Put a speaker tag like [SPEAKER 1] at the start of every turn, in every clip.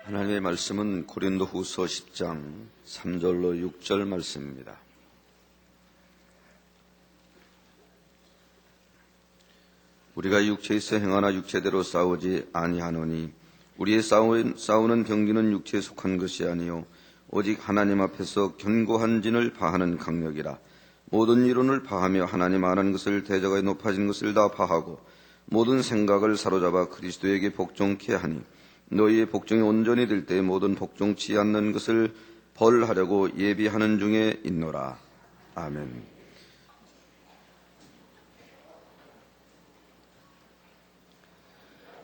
[SPEAKER 1] 하나님의 말씀은 고린도후서 10장 3절로 6절 말씀입니다. 우리가 육체에서 행하나 육체대로 싸우지 아니하노니 우리의 싸우는 경기는 육체에 속한 것이 아니요 오직 하나님 앞에서 견고한 진을 파하는 강력이라. 모든 이론을 파하며 하나님 아는 것을 대적하여 높아진 것을 다 파하고 모든 생각을 사로잡아 그리스도에게 복종케 하니 너희의 복종이 온전히 될 때 모든 복종치 않는 것을 벌하려고 예비하는 중에 있노라. 아멘.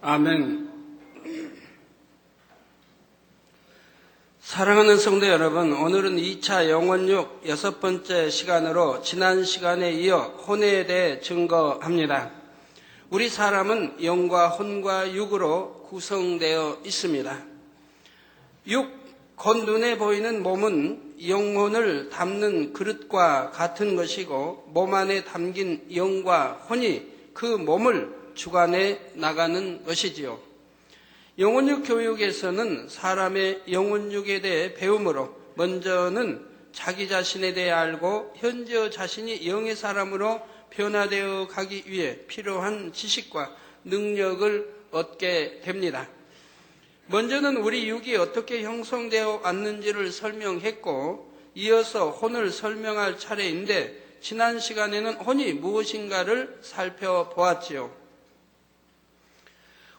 [SPEAKER 2] 아멘. 사랑하는 성도 여러분, 오늘은 2차 영혼육 6번째 시간으로 지난 시간에 이어 혼에 대해 증거합니다. 우리 사람은 영과 혼과 육으로 구성되어 있습니다. 육, 곧 눈에 보이는 몸은 영혼을 담는 그릇과 같은 것이고 몸 안에 담긴 영과 혼이 그 몸을 주관해 나가는 것이지요. 영혼육 교육에서는 사람의 영혼육에 대해 배움으로 먼저는 자기 자신에 대해 알고 현재 자신이 영의 사람으로 변화되어 가기 위해 필요한 지식과 능력을 얻게 됩니다. 먼저는 우리 육이 어떻게 형성되어 왔는지를 설명했고 이어서 혼을 설명할 차례인데 지난 시간에는 혼이 무엇인가를 살펴보았지요.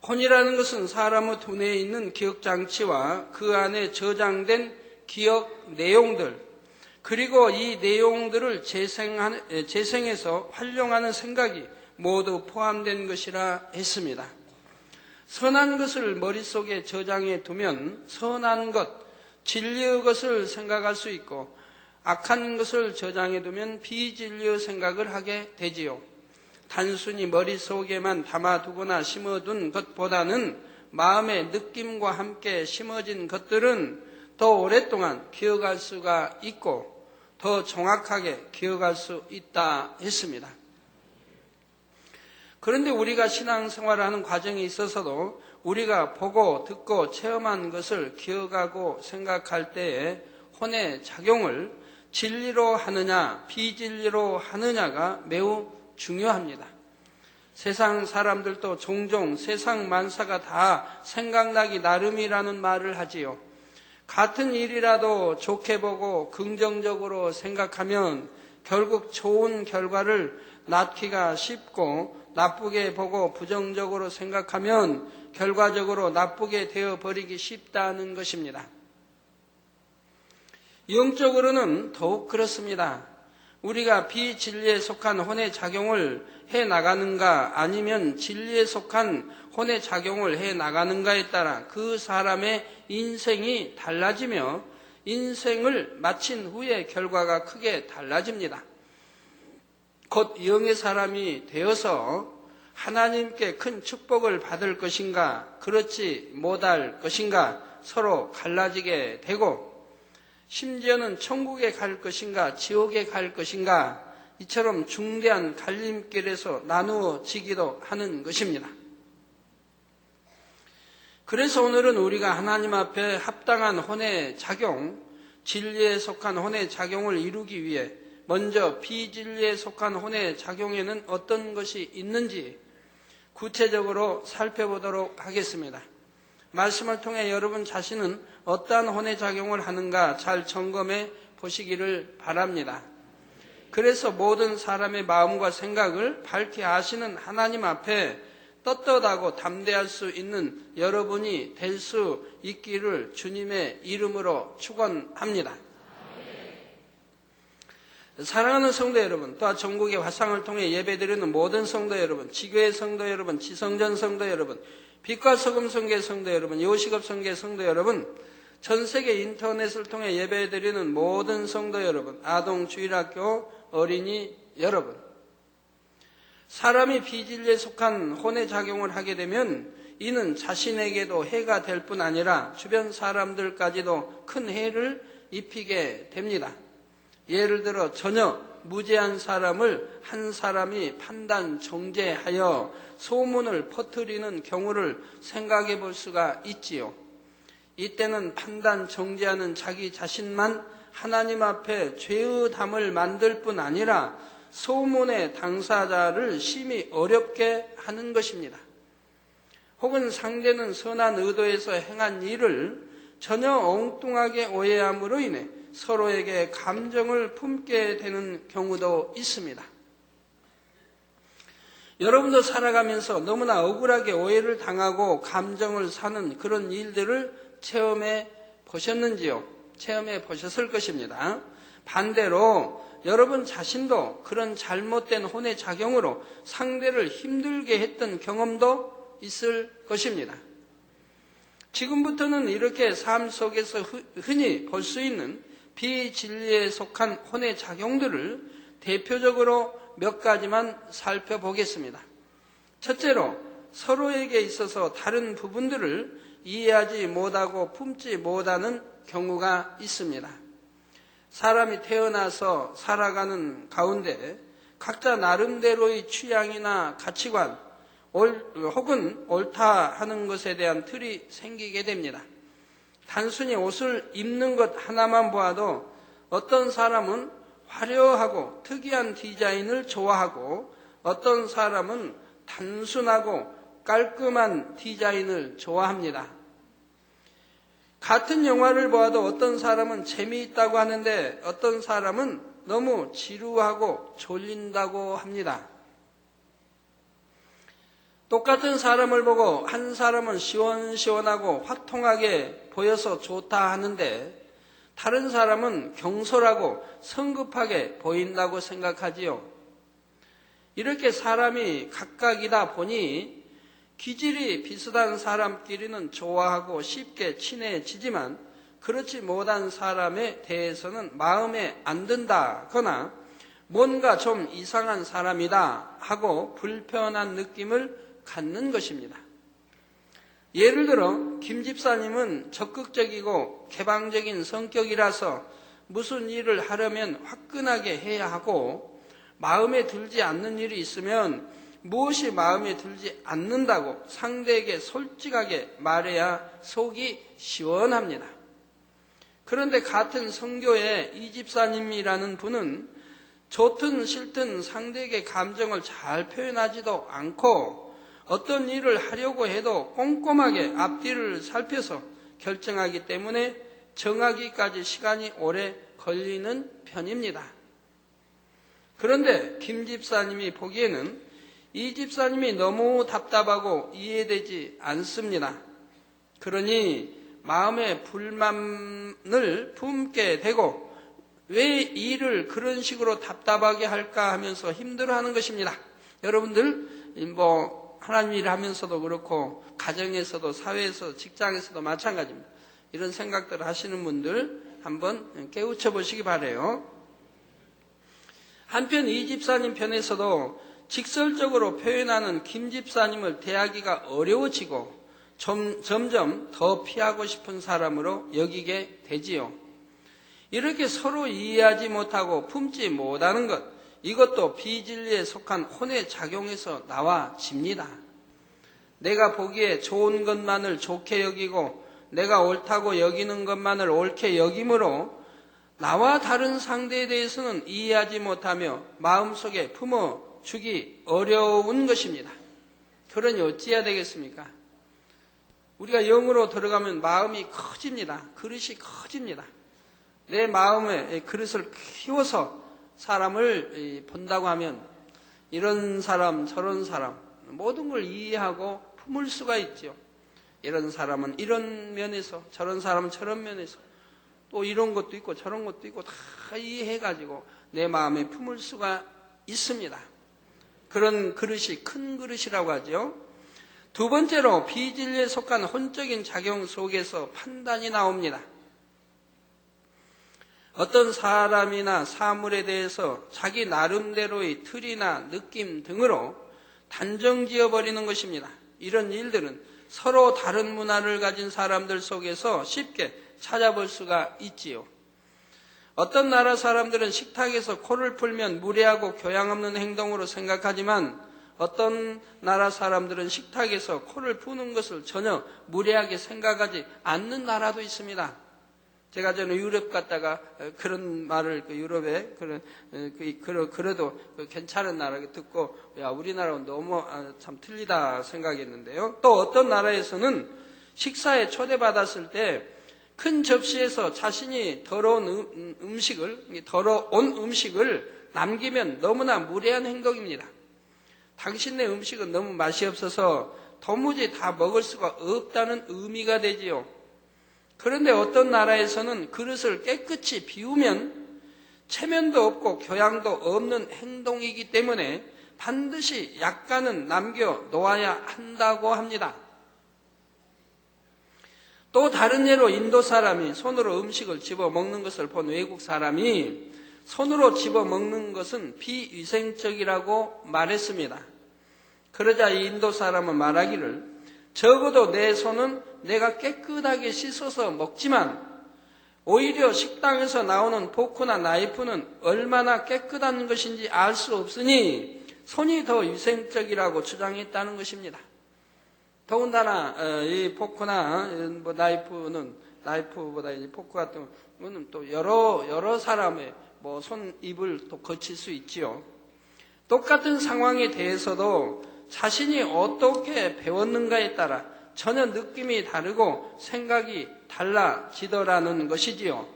[SPEAKER 2] 혼이라는 것은 사람의 두뇌에 있는 기억장치와 그 안에 저장된 기억 내용들, 그리고 이 내용들을 재생해서 활용하는 생각이 모두 포함된 것이라 했습니다. 선한 것을 머릿속에 저장해 두면 선한 것, 진리의 것을 생각할 수 있고 악한 것을 저장해 두면 비진리의 생각을 하게 되지요. 단순히 머릿속에만 담아두거나 심어둔 것보다는 마음의 느낌과 함께 심어진 것들은 더 오랫동안 기억할 수가 있고 더 정확하게 기억할 수 있다 했습니다. 그런데 우리가 신앙생활을 하는 과정에 있어서도 우리가 보고 듣고 체험한 것을 기억하고 생각할 때에 혼의 작용을 진리로 하느냐 비진리로 하느냐가 매우 중요합니다. 세상 사람들도 종종 세상 만사가 다 생각나기 나름이라는 말을 하지요. 같은 일이라도 좋게 보고 긍정적으로 생각하면 결국 좋은 결과를 낳기가 쉽고 나쁘게 보고 부정적으로 생각하면 결과적으로 나쁘게 되어버리기 쉽다는 것입니다. 영적으로는 더욱 그렇습니다. 우리가 비진리에 속한 혼의 작용을 해나가는가 아니면 진리에 속한 혼의 작용을 해나가는가에 따라 그 사람의 인생이 달라지며 인생을 마친 후에 결과가 크게 달라집니다. 곧 영의 사람이 되어서 하나님께 큰 축복을 받을 것인가 그렇지 못할 것인가 서로 갈라지게 되고 심지어는 천국에 갈 것인가 지옥에 갈 것인가 이처럼 중대한 갈림길에서 나누어지기도 하는 것입니다. 그래서 오늘은 우리가 하나님 앞에 합당한 혼의 작용, 진리에 속한 혼의 작용을 이루기 위해 먼저 비진리에 속한 혼의 작용에는 어떤 것이 있는지 구체적으로 살펴보도록 하겠습니다. 말씀을 통해 여러분 자신은 어떠한 혼의 작용을 하는가 잘 점검해 보시기를 바랍니다. 그래서 모든 사람의 마음과 생각을 밝히 아시는 하나님 앞에 떳떳하고 담대할 수 있는 여러분이 될 수 있기를 주님의 이름으로 축원합니다. 사랑하는 성도 여러분, 또한 전국의 화상을 통해 예배드리는 모든 성도 여러분, 지교회 성도 여러분, 지성전 성도 여러분, 빛과 소금 성계 성도 여러분, 요식업 성계 성도 여러분, 전 세계 인터넷을 통해 예배드리는 모든 성도 여러분, 아동 주일학교 어린이 여러분, 사람이 비진리에 속한 혼의 작용을 하게 되면 이는 자신에게도 해가 될 뿐 아니라 주변 사람들까지도 큰 해를 입히게 됩니다. 예를 들어 전혀 무죄한 사람을 한 사람이 판단 정죄하여 소문을 퍼뜨리는 경우를 생각해 볼 수가 있지요. 이때는 판단 정죄하는 자기 자신만 하나님 앞에 죄의 담을 만들 뿐 아니라 소문의 당사자를 심히 어렵게 하는 것입니다. 혹은 상대는 선한 의도에서 행한 일을 전혀 엉뚱하게 오해함으로 인해 서로에게 감정을 품게 되는 경우도 있습니다. 여러분도 살아가면서 너무나 억울하게 오해를 당하고 감정을 사는 그런 일들을 체험해 보셨는지요? 체험해 보셨을 것입니다. 반대로 여러분 자신도 그런 잘못된 혼의 작용으로 상대를 힘들게 했던 경험도 있을 것입니다. 지금부터는 이렇게 삶 속에서 흔히 볼 수 있는 비진리에 속한 혼의 작용들을 대표적으로 몇 가지만 살펴보겠습니다. 첫째로 서로에게 있어서 다른 부분들을 이해하지 못하고 품지 못하는 경우가 있습니다. 사람이 태어나서 살아가는 가운데 각자 나름대로의 취향이나 가치관 혹은 옳다 하는 것에 대한 틀이 생기게 됩니다. 단순히 옷을 입는 것 하나만 보아도 어떤 사람은 화려하고 특이한 디자인을 좋아하고 어떤 사람은 단순하고 깔끔한 디자인을 좋아합니다. 같은 영화를 보아도 어떤 사람은 재미있다고 하는데 어떤 사람은 너무 지루하고 졸린다고 합니다. 똑같은 사람을 보고 한 사람은 시원시원하고 화통하게 보여서 좋다 하는데 다른 사람은 경솔하고 성급하게 보인다고 생각하지요. 이렇게 사람이 각각이다 보니 기질이 비슷한 사람끼리는 좋아하고 쉽게 친해지지만 그렇지 못한 사람에 대해서는 마음에 안 든다거나 뭔가 좀 이상한 사람이다 하고 불편한 느낌을 갖는 것입니다. 예를 들어 김 집사님은 적극적이고 개방적인 성격이라서 무슨 일을 하려면 화끈하게 해야 하고 마음에 들지 않는 일이 있으면 무엇이 마음에 들지 않는다고 상대에게 솔직하게 말해야 속이 시원합니다. 그런데 같은 성교의 이 집사님이라는 분은 좋든 싫든 상대에게 감정을 잘 표현하지도 않고 어떤 일을 하려고 해도 꼼꼼하게 앞뒤를 살펴서 결정하기 때문에 정하기까지 시간이 오래 걸리는 편입니다. 그런데 김 집사님이 보기에는 이 집사님이 너무 답답하고 이해되지 않습니다. 그러니 마음에 불만을 품게 되고 왜 일을 그런 식으로 답답하게 할까 하면서 힘들어하는 것입니다. 여러분들 하나님 일 하면서도 그렇고 가정에서도 사회에서 직장에서도 마찬가지입니다. 이런 생각들을 하시는 분들 한번 깨우쳐 보시기 바라요. 한편 이 집사님 편에서도 직설적으로 표현하는 김 집사님을 대하기가 어려워지고 점점 더 피하고 싶은 사람으로 여기게 되지요. 이렇게 서로 이해하지 못하고 품지 못하는 것, 이것도 비진리에 속한 혼의 작용에서 나와집니다. 내가 보기에 좋은 것만을 좋게 여기고 내가 옳다고 여기는 것만을 옳게 여김으로 나와 다른 상대에 대해서는 이해하지 못하며 마음속에 품어주기 어려운 것입니다. 그러니 어찌해야 되겠습니까? 우리가 영으로 들어가면 마음이 커집니다. 그릇이 커집니다. 내 마음에 그릇을 키워서 사람을 본다고 하면 이런 사람 저런 사람 모든 걸 이해하고 품을 수가 있죠. 이런 사람은 이런 면에서 저런 사람은 저런 면에서 또 이런 것도 있고 저런 것도 있고 다 이해해가지고 내 마음에 품을 수가 있습니다. 그런 그릇이 큰 그릇이라고 하죠. 두 번째로 비진리에 속한 혼적인 작용 속에서 판단이 나옵니다. 어떤 사람이나 사물에 대해서 자기 나름대로의 틀이나 느낌 등으로 단정 지어버리는 것입니다. 이런 일들은 서로 다른 문화를 가진 사람들 속에서 쉽게 찾아볼 수가 있지요. 어떤 나라 사람들은 식탁에서 코를 풀면 무례하고 교양 없는 행동으로 생각하지만 어떤 나라 사람들은 식탁에서 코를 푸는 것을 전혀 무례하게 생각하지 않는 나라도 있습니다. 제가 전에 유럽 갔다가 그런 말을 유럽에 그래도 괜찮은 나라 듣고 야 우리나라는 너무 참 틀리다 생각했는데요. 또 어떤 나라에서는 식사에 초대받았을 때 큰 접시에서 자신이 더러운 음식을 남기면 너무나 무례한 행동입니다. 당신네 음식은 너무 맛이 없어서 도무지 다 먹을 수가 없다는 의미가 되지요. 그런데 어떤 나라에서는 그릇을 깨끗이 비우면 체면도 없고 교양도 없는 행동이기 때문에 반드시 약간은 남겨 놓아야 한다고 합니다. 또 다른 예로 인도 사람이 손으로 음식을 집어 먹는 것을 본 외국 사람이 손으로 집어 먹는 것은 비위생적이라고 말했습니다. 그러자 이 인도 사람은 말하기를 적어도 내 손은 내가 깨끗하게 씻어서 먹지만 오히려 식당에서 나오는 포크나 나이프는 얼마나 깨끗한 것인지 알 수 없으니 손이 더 위생적이라고 주장했다는 것입니다. 더군다나 이 포크나 나이프보다 이 포크 같은 거는 또 여러 사람의 손 입을 또 거칠 수 있지요. 똑같은 상황에 대해서도 자신이 어떻게 배웠는가에 따라 전혀 느낌이 다르고 생각이 달라지더라는 것이지요.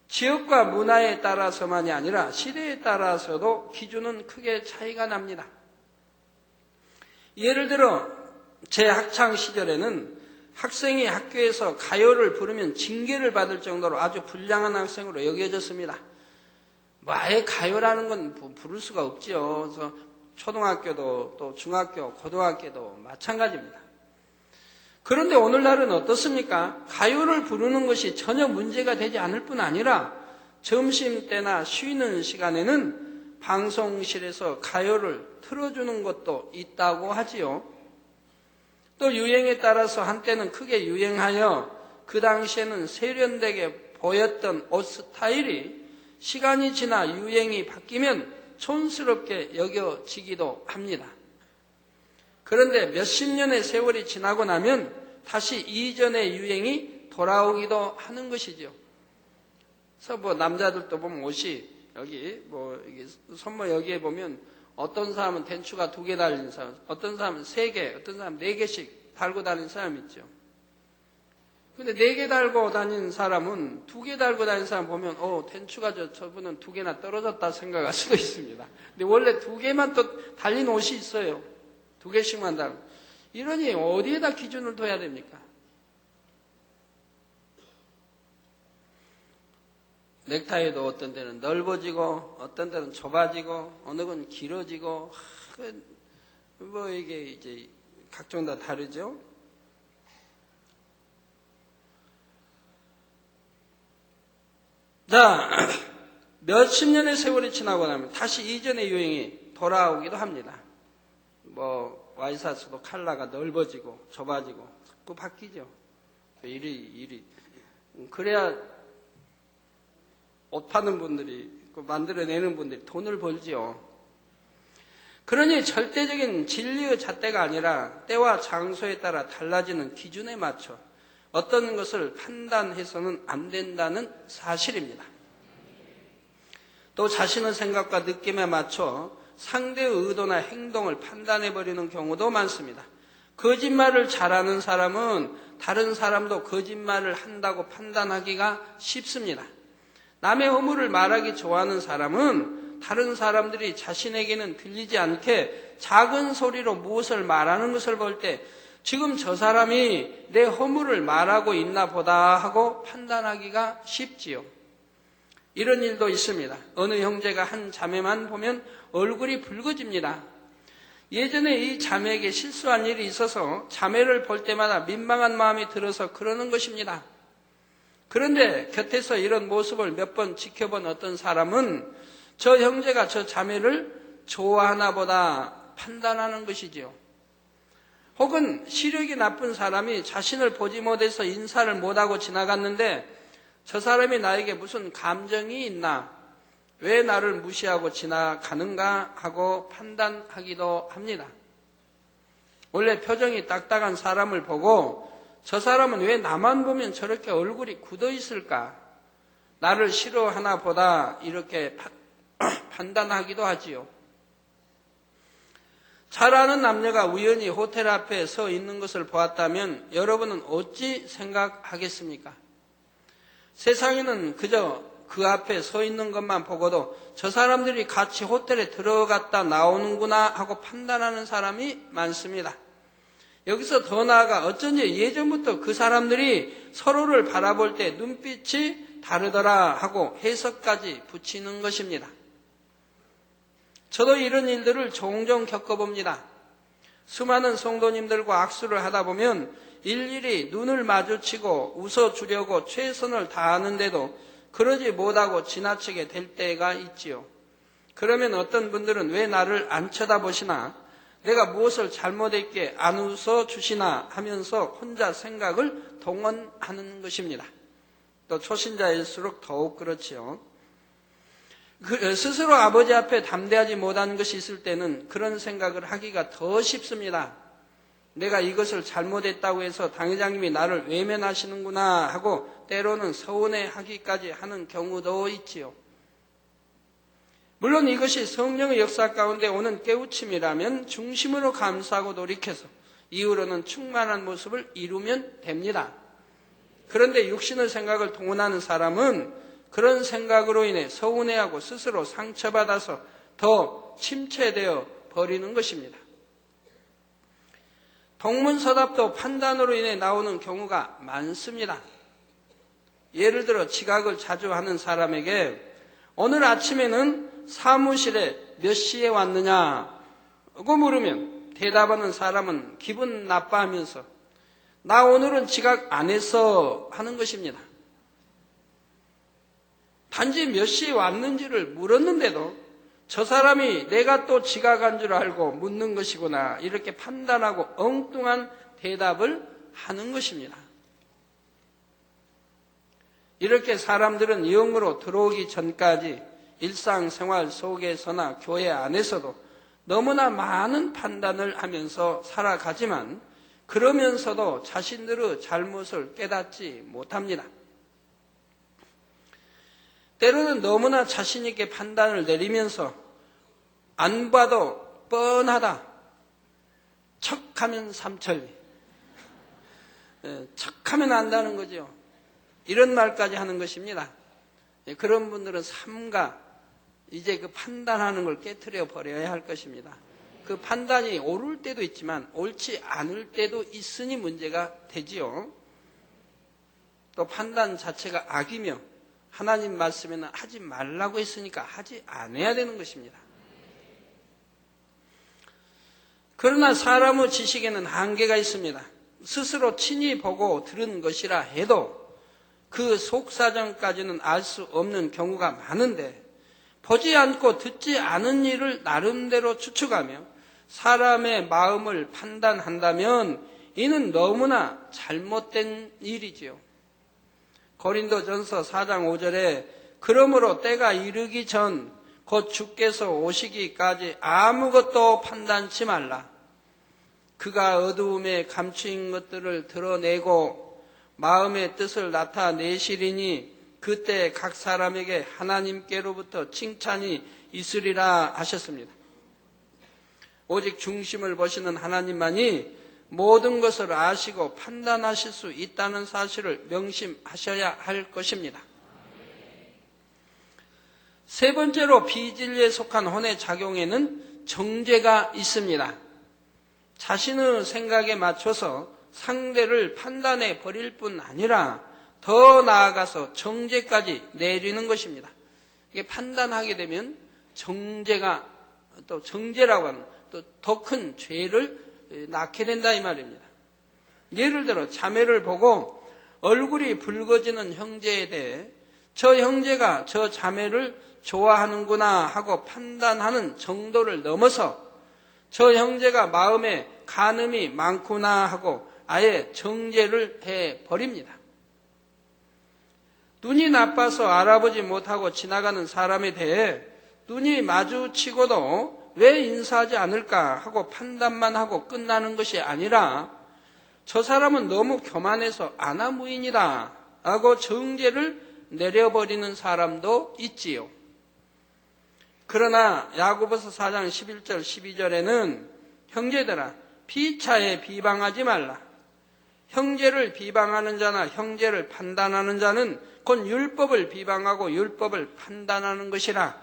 [SPEAKER 2] 지역과 문화에 따라서만이 아니라 시대에 따라서도 기준은 크게 차이가 납니다. 예를 들어 제 학창 시절에는 학생이 학교에서 가요를 부르면 징계를 받을 정도로 아주 불량한 학생으로 여겨졌습니다. 아예 가요라는 건 부를 수가 없지요. 그래서 초등학교도 또 중학교, 고등학교도 마찬가지입니다. 그런데 오늘날은 어떻습니까? 가요를 부르는 것이 전혀 문제가 되지 않을 뿐 아니라 점심때나 쉬는 시간에는 방송실에서 가요를 틀어주는 것도 있다고 하지요. 또 유행에 따라서 한때는 크게 유행하여 그 당시에는 세련되게 보였던 옷 스타일이 시간이 지나 유행이 바뀌면 촌스럽게 여겨지기도 합니다. 그런데 몇십 년의 세월이 지나고 나면 다시 이전의 유행이 돌아오기도 하는 것이죠. 그래서 남자들도 보면 옷이 여기 손목 여기에 보면 어떤 사람은 댄추가 2개 달린 사람, 어떤 사람은 3개, 어떤 사람은 4개씩 달고 다니는 사람이 있죠. 근데 4개 달고 다니는 사람은 2개 달고 다니는 사람 보면 댄추가 저분은 2개나 떨어졌다 생각할 수도 있습니다. 근데 원래 2개만 또 달린 옷이 있어요. 2개씩만 달고. 이러니 어디에다 기준을 둬야 됩니까? 넥타이도 어떤 데는 넓어지고 어떤 데는 좁아지고 어느 건 길어지고 이게 이제 각종 다 다르죠. 자, 몇십 년의 세월이 지나고 나면 다시 이전의 유행이 돌아오기도 합니다. 와이셔츠도 컬러가 넓어지고 좁아지고 자꾸 바뀌죠. 일이 그래야 옷 파는 분들이 만들어내는 분들이 돈을 벌지요. 그러니 절대적인 진리의 잣대가 아니라 때와 장소에 따라 달라지는 기준에 맞춰 어떤 것을 판단해서는 안 된다는 사실입니다. 또 자신의 생각과 느낌에 맞춰 상대의 의도나 행동을 판단해버리는 경우도 많습니다. 거짓말을 잘하는 사람은 다른 사람도 거짓말을 한다고 판단하기가 쉽습니다. 남의 허물을 말하기 좋아하는 사람은 다른 사람들이 자신에게는 들리지 않게 작은 소리로 무엇을 말하는 것을 볼 때 지금 저 사람이 내 허물을 말하고 있나 보다 하고 판단하기가 쉽지요. 이런 일도 있습니다. 어느 형제가 한 자매만 보면 얼굴이 붉어집니다. 예전에 이 자매에게 실수한 일이 있어서 자매를 볼 때마다 민망한 마음이 들어서 그러는 것입니다. 그런데 곁에서 이런 모습을 몇 번 지켜본 어떤 사람은 저 형제가 저 자매를 좋아하나 보다 판단하는 것이지요. 혹은 시력이 나쁜 사람이 자신을 보지 못해서 인사를 못하고 지나갔는데 저 사람이 나에게 무슨 감정이 있나, 왜 나를 무시하고 지나가는가 하고 판단하기도 합니다. 원래 표정이 딱딱한 사람을 보고 저 사람은 왜 나만 보면 저렇게 얼굴이 굳어 있을까? 나를 싫어하나 보다 이렇게 판단하기도 하지요. 잘 아는 남녀가 우연히 호텔 앞에 서 있는 것을 보았다면 여러분은 어찌 생각하겠습니까? 세상에는 그저 그 앞에 서 있는 것만 보고도 저 사람들이 같이 호텔에 들어갔다 나오는구나 하고 판단하는 사람이 많습니다. 여기서 더 나아가 어쩐지 예전부터 그 사람들이 서로를 바라볼 때 눈빛이 다르더라 하고 해석까지 붙이는 것입니다. 저도 이런 일들을 종종 겪어봅니다. 수많은 성도님들과 악수를 하다 보면 일일이 눈을 마주치고 웃어주려고 최선을 다하는데도 그러지 못하고 지나치게 될 때가 있지요. 그러면 어떤 분들은 왜 나를 안 쳐다보시나, 내가 무엇을 잘못했기에 안 웃어주시나 하면서 혼자 생각을 동원하는 것입니다. 또 초신자일수록 더욱 그렇지요. 스스로 아버지 앞에 담대하지 못한 것이 있을 때는 그런 생각을 하기가 더 쉽습니다. 내가 이것을 잘못했다고 해서 당회장님이 나를 외면하시는구나 하고 때로는 서운해하기까지 하는 경우도 있지요. 물론 이것이 성령의 역사 가운데 오는 깨우침이라면 중심으로 감사하고 돌이켜서 이후로는 충만한 모습을 이루면 됩니다. 그런데 육신의 생각을 동원하는 사람은 그런 생각으로 인해 서운해하고 스스로 상처받아서 더 침체되어 버리는 것입니다. 동문서답도 판단으로 인해 나오는 경우가 많습니다. 예를 들어 지각을 자주 하는 사람에게 오늘 아침에는 사무실에 몇 시에 왔느냐고 물으면 대답하는 사람은 기분 나빠하면서 나 오늘은 지각 안 했어 하는 것입니다. 단지 몇 시에 왔는지를 물었는데도 저 사람이 내가 또 지각한 줄 알고 묻는 것이구나 이렇게 판단하고 엉뚱한 대답을 하는 것입니다. 이렇게 사람들은 영으로 들어오기 전까지 일상생활 속에서나 교회 안에서도 너무나 많은 판단을 하면서 살아가지만 그러면서도 자신들의 잘못을 깨닫지 못합니다. 때로는 너무나 자신 있게 판단을 내리면서 안 봐도 뻔하다. 척하면 삼천리. 척하면 안다는 거죠. 이런 말까지 하는 것입니다. 그런 분들은 삼가 이제 그 판단하는 걸 깨트려 버려야 할 것입니다. 그 판단이 옳을 때도 있지만 옳지 않을 때도 있으니 문제가 되지요. 또 판단 자체가 악이며 하나님 말씀에는 하지 말라고 했으니까 하지 않아야 되는 것입니다. 그러나 사람의 지식에는 한계가 있습니다. 스스로 친히 보고 들은 것이라 해도 그 속사정까지는 알 수 없는 경우가 많은데 보지 않고 듣지 않은 일을 나름대로 추측하며 사람의 마음을 판단한다면 이는 너무나 잘못된 일이지요. 고린도전서 4장 5절에 그러므로 때가 이르기 전 곧 주께서 오시기까지 아무것도 판단치 말라. 그가 어두움에 감추인 것들을 드러내고 마음의 뜻을 나타내시리니 그때 각 사람에게 하나님께로부터 칭찬이 있으리라 하셨습니다. 오직 중심을 보시는 하나님만이 모든 것을 아시고 판단하실 수 있다는 사실을 명심하셔야 할 것입니다. 세 번째로 비진리에 속한 혼의 작용에는 정죄가 있습니다. 자신의 생각에 맞춰서 상대를 판단해 버릴 뿐 아니라 더 나아가서 정죄까지 내리는 것입니다. 이게 판단하게 되면 정죄가 또 정죄라고 하는 또 더 큰 죄를 낳게 된다 이 말입니다. 예를 들어 자매를 보고 얼굴이 붉어지는 형제에 대해 저 형제가 저 자매를 좋아하는구나 하고 판단하는 정도를 넘어서 저 형제가 마음에 간음이 많구나 하고 아예 정죄를 해버립니다. 눈이 나빠서 알아보지 못하고 지나가는 사람에 대해 눈이 마주치고도 왜 인사하지 않을까 하고 판단만 하고 끝나는 것이 아니라 저 사람은 너무 교만해서 아나무인이다 하고 정죄를 내려버리는 사람도 있지요. 그러나 야고보서 4장 11절 12절에는 형제들아 피차에 비방하지 말라. 형제를 비방하는 자나 형제를 판단하는 자는 곧 율법을 비방하고 율법을 판단하는 것이라.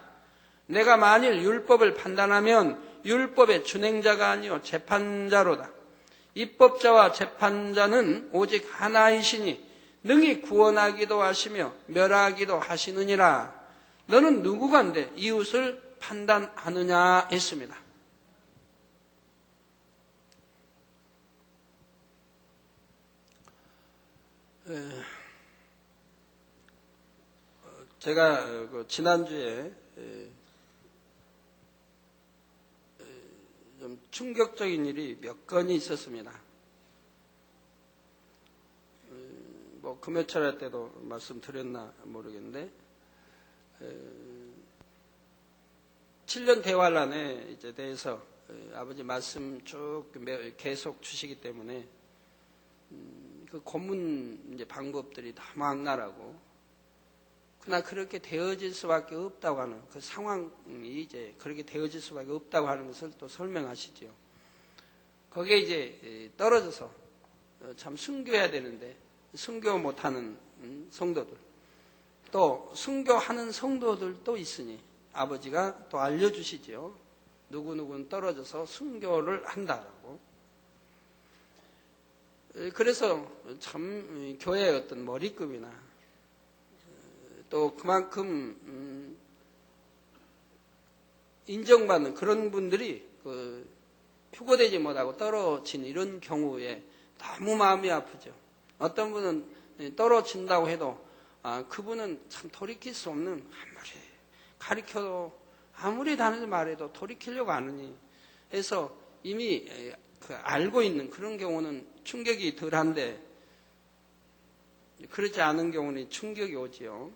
[SPEAKER 2] 내가 만일 율법을 판단하면 율법의 준행자가 아니요 재판자로다. 입법자와 재판자는 오직 하나이시니 능히 구원하기도 하시며 멸하기도 하시느니라. 너는 누구간데 이웃을 판단하느냐 했습니다. 제가 지난주에 좀 충격적인 일이 몇 건이 있었습니다. 뭐 금요철 때도 말씀드렸나 모르겠는데 7년 대환란에 이제 대해서 아버지 말씀 쭉 계속 주시기 때문에 그 고문 이제 방법들이 너무 악랄하고 그러나 그렇게 되어질 수밖에 없다고 하는 그 상황이 이제 그렇게 되어질 수밖에 없다고 하는 것을 또 설명하시죠. 거기에 이제 떨어져서 참 순교해야 되는데 순교 못하는 성도들 또 순교하는 성도들도 있으니 아버지가 또 알려주시죠. 누구누구는 떨어져서 순교를 한다라고. 그래서 참 교회의 어떤 머리급이나 또 그만큼 인정받는 그런 분들이 휴거되지 못하고 떨어진 이런 경우에 너무 마음이 아프죠. 어떤 분은 떨어진다고 해도 그분은 참 돌이킬 수 없는 아무리 가르쳐도 아무리 다른 말해도 돌이키려고 하느니 해서 이미 알고 있는 그런 경우는 충격이 덜한데 그렇지 않은 경우는 충격이 오지요.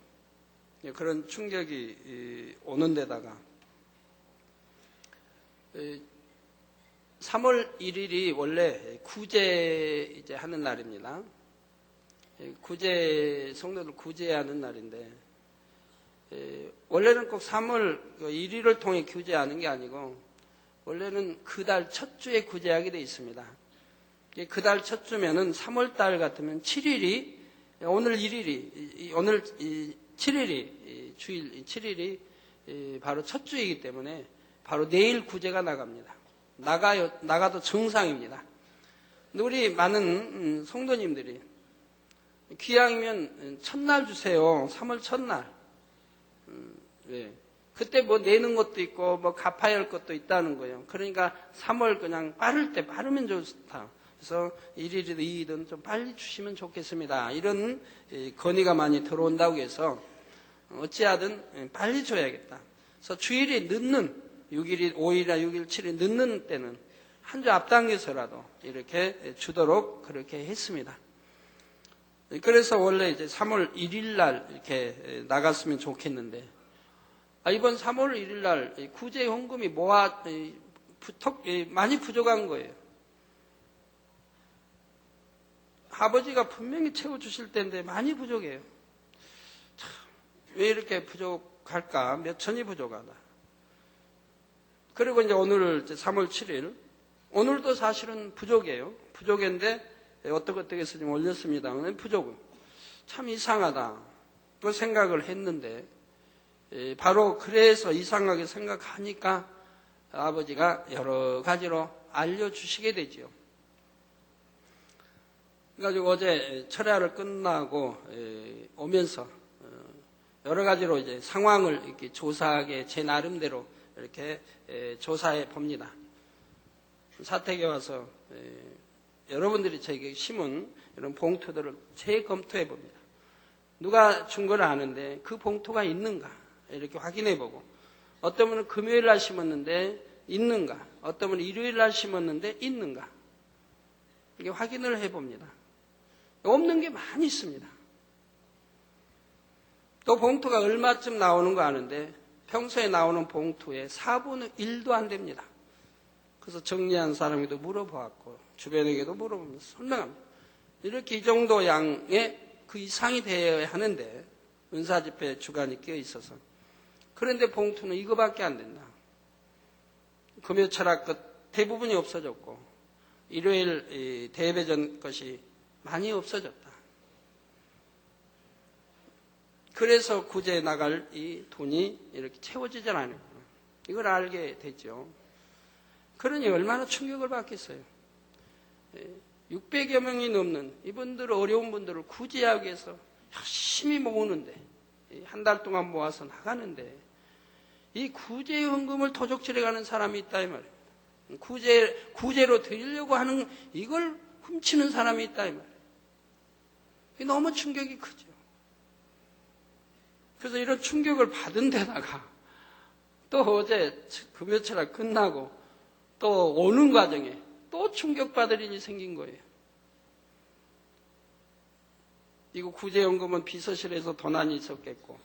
[SPEAKER 2] 그런 충격이 오는 데다가 3월 1일이 원래 구제 이제 하는 날입니다. 구제 성도들 구제하는 날인데 원래는 꼭 3월 1일을 통해 구제하는 게 아니고 원래는 그 달 첫 주에 구제하게 돼 있습니다. 그 달 첫 주면은 3월 달 같으면 7일이 오늘 1일이 오늘 7일이 주일 7일이 바로 첫 주이기 때문에 바로 내일 구제가 나갑니다. 나가도 정상입니다. 근데 우리 많은 성도님들이 기왕이면 첫날 주세요. 3월 첫날. 네. 그때 뭐 내는 것도 있고 뭐 갚아야 할 것도 있다는 거예요. 그러니까 3월 그냥 빠를 때 빠르면 좋다. 그래서 1일이든 2일이든 좀 빨리 주시면 좋겠습니다. 이런 건의가 많이 들어온다고 해서 어찌하든 빨리 줘야겠다. 그래서 주일이 늦는 6일이 5일이나 6일, 7일 늦는 때는 한 주 앞당겨서라도 이렇게 주도록 그렇게 했습니다. 그래서 원래 이제 3월 1일 날 이렇게 나갔으면 좋겠는데 이번 3월 1일 날 구제 헌금이 많이 부족한 거예요. 아버지가 분명히 채워주실 텐데 많이 부족해요. 참, 왜 이렇게 부족할까? 몇 천이 부족하다. 그리고 이제 오늘 3월 7일, 오늘도 사실은 부족해요. 부족인데 어떻게 해서 좀 올렸습니다. 부족은 참 이상하다. 그 생각을 했는데 바로 그래서 이상하게 생각하니까 아버지가 여러 가지로 알려주시게 되죠. 그래가지고 어제 철야를 끝나고 오면서 여러 가지로 이제 상황을 이렇게 조사하게 제 나름대로 이렇게 조사해 봅니다. 사택에 와서 여러분들이 저에게 심은 이런 봉투들을 재검토해 봅니다. 누가 준 걸 아는데 그 봉투가 있는가 이렇게 확인해 보고 어떤 분은 금요일 날 심었는데 있는가 어떤 분은 일요일 날 심었는데 있는가 이게 확인을 해 봅니다. 없는 게 많이 있습니다. 또 봉투가 얼마쯤 나오는 거 아는데 평소에 나오는 봉투의 4분의 1도 안 됩니다. 그래서 정리한 사람에게도 물어보았고 주변에게도 물어보면서 설명합니다. 이렇게 이 정도 양의 그 이상이 되어야 하는데 은사집회 주간이 끼어 있어서 그런데 봉투는 이거밖에 안 된다. 금요 철학 것 대부분이 없어졌고 일요일 대배전 것이 많이 없어졌다. 그래서 구제에 나갈 이 돈이 이렇게 채워지질 않았구나. 이걸 알게 됐죠. 그러니 얼마나 충격을 받겠어요. 600여 명이 넘는 이분들 어려운 분들을 구제하기 위해서 열심히 모으는데 한 달 동안 모아서 나가는데 이 구제 헌금을 도적질해 가는 사람이 있다 이 말입니다. 구제로 드리려고 하는 이걸 훔치는 사람이 있다 이 말이에요. 너무 충격이 크죠. 그래서 이런 충격을 받은 데다가 또 어제 금요철학 끝나고 또 오는 과정에 또 충격받을 일이 생긴 거예요. 이거 구제연금은 비서실에서 도난이 있었겠고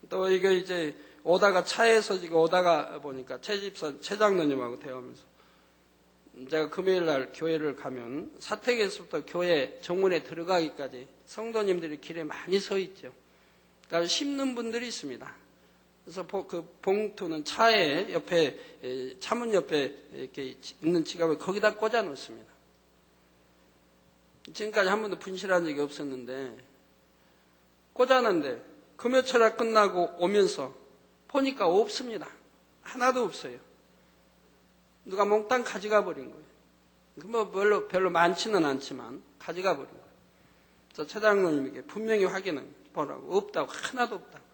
[SPEAKER 2] 또 이거 이제 오다가 차에서 지금 오다가 보니까 최집사 최장로님하고 대화하면서 제가 금요일 날 교회를 가면 사택에서부터 교회 정문에 들어가기까지 성도님들이 길에 많이 서 있죠. 그러니까 심는 분들이 있습니다. 그래서 그 봉투는 차에 옆에 차문 옆에 이렇게 있는 지갑을 거기다 꽂아 놓습니다. 지금까지 한 번도 분실한 적이 없었는데 꽂아놨는데 금요철학 끝나고 오면서 보니까 없습니다. 하나도 없어요. 누가 몽땅 가져가 버린 거예요. 뭐 별로 많지는 않지만 가져가 버린 거예요. 그래서 최장로님에게 분명히 확인을 보라고 없다고 하나도 없다고.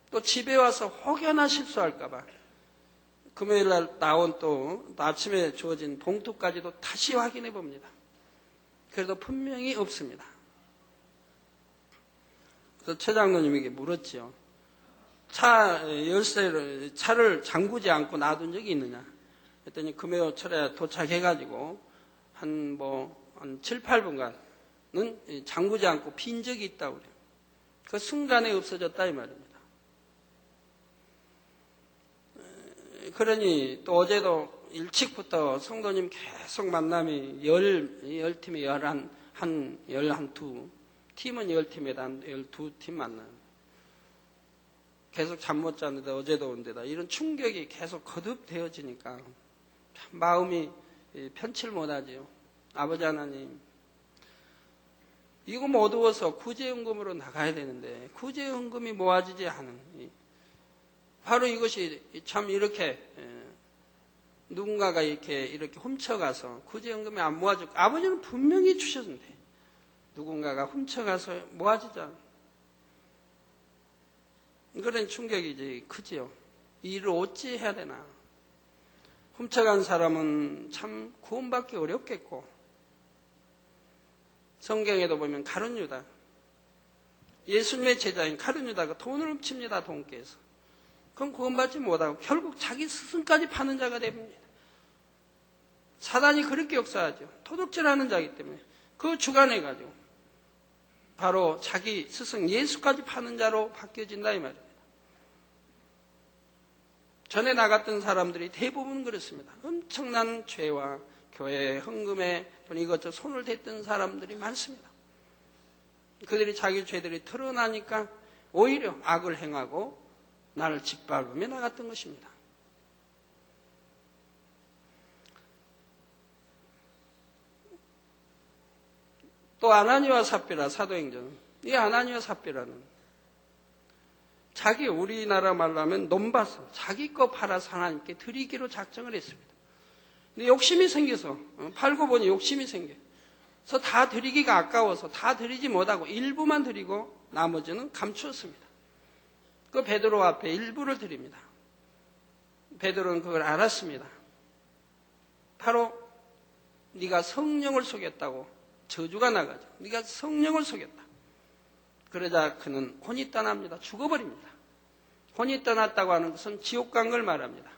[SPEAKER 2] 또 집에 와서 혹여나 실수할까봐 금요일 날 나온 또 아침에 주어진 봉투까지도 다시 확인해 봅니다. 그래도 분명히 없습니다. 그래서 최장로님에게 물었죠. 차 열쇠를 차를 잠그지 않고 놔둔 적이 있느냐? 그랬더니 금요철에 도착해가지고 한 7, 8분간은 잠그지 않고 빈 적이 있다고 그래요. 그 순간에 없어졌다 이 말입니다. 그러니 또 어제도 일찍부터 성도님 계속 만남이 10팀에 11, 팀은 10팀에다 12팀 만나요. 계속 잠 못 잤는데 어제도 온데다 이런 충격이 계속 거듭되어지니까 참 마음이 편칠 못하지요. 아버지 하나님, 이거 못 얻어서 구제연금으로 나가야 되는데 구제연금이 모아지지 않은 바로 이것이 참 이렇게 누군가가 이렇게 훔쳐가서 구제연금이 안 모아지고 아버지는 분명히 주셨는데 누군가가 훔쳐가서 모아지지 않은 그런 충격이 이제 크지요. 이 일을 어찌 해야 되나. 훔쳐간 사람은 참 구원받기 어렵겠고 성경에도 보면 가룟 유다, 예수님의 제자인 가룟 유다가 돈을 훔칩니다. 돈께서. 그럼 구원받지 못하고 결국 자기 스승까지 파는 자가 됩니다. 사단이 그렇게 역사하죠. 도둑질하는 자이기 때문에 그 주관해가지고 바로 자기 스승 예수까지 파는 자로 바뀌어진다 이 말입니다. 전에 나갔던 사람들이 대부분 그렇습니다. 엄청난 죄와 교회 헌금에 돈 이것저것 손을 댔던 사람들이 많습니다. 그들이 자기 죄들이 드러나니까 오히려 악을 행하고 나를 짓밟으며 나갔던 것입니다. 또 아나니와 삽비라 사도행전, 이 아나니와 삽비라는 자기 우리나라 말로 하면 논밭을 자기 거 팔아서 하나님께 드리기로 작정을 했습니다. 근데 욕심이 생겨서 팔고 보니 욕심이 생겨서 다 드리기가 아까워서 다 드리지 못하고 일부만 드리고 나머지는 감추었습니다. 그 베드로 앞에 일부를 드립니다. 베드로는 그걸 알았습니다. 바로 네가 성령을 속였다고 저주가 나가죠. 네가 성령을 속였다. 그러자 그는 혼이 떠납니다. 죽어버립니다. 혼이 떠났다고 하는 것은 지옥 간 걸 말합니다.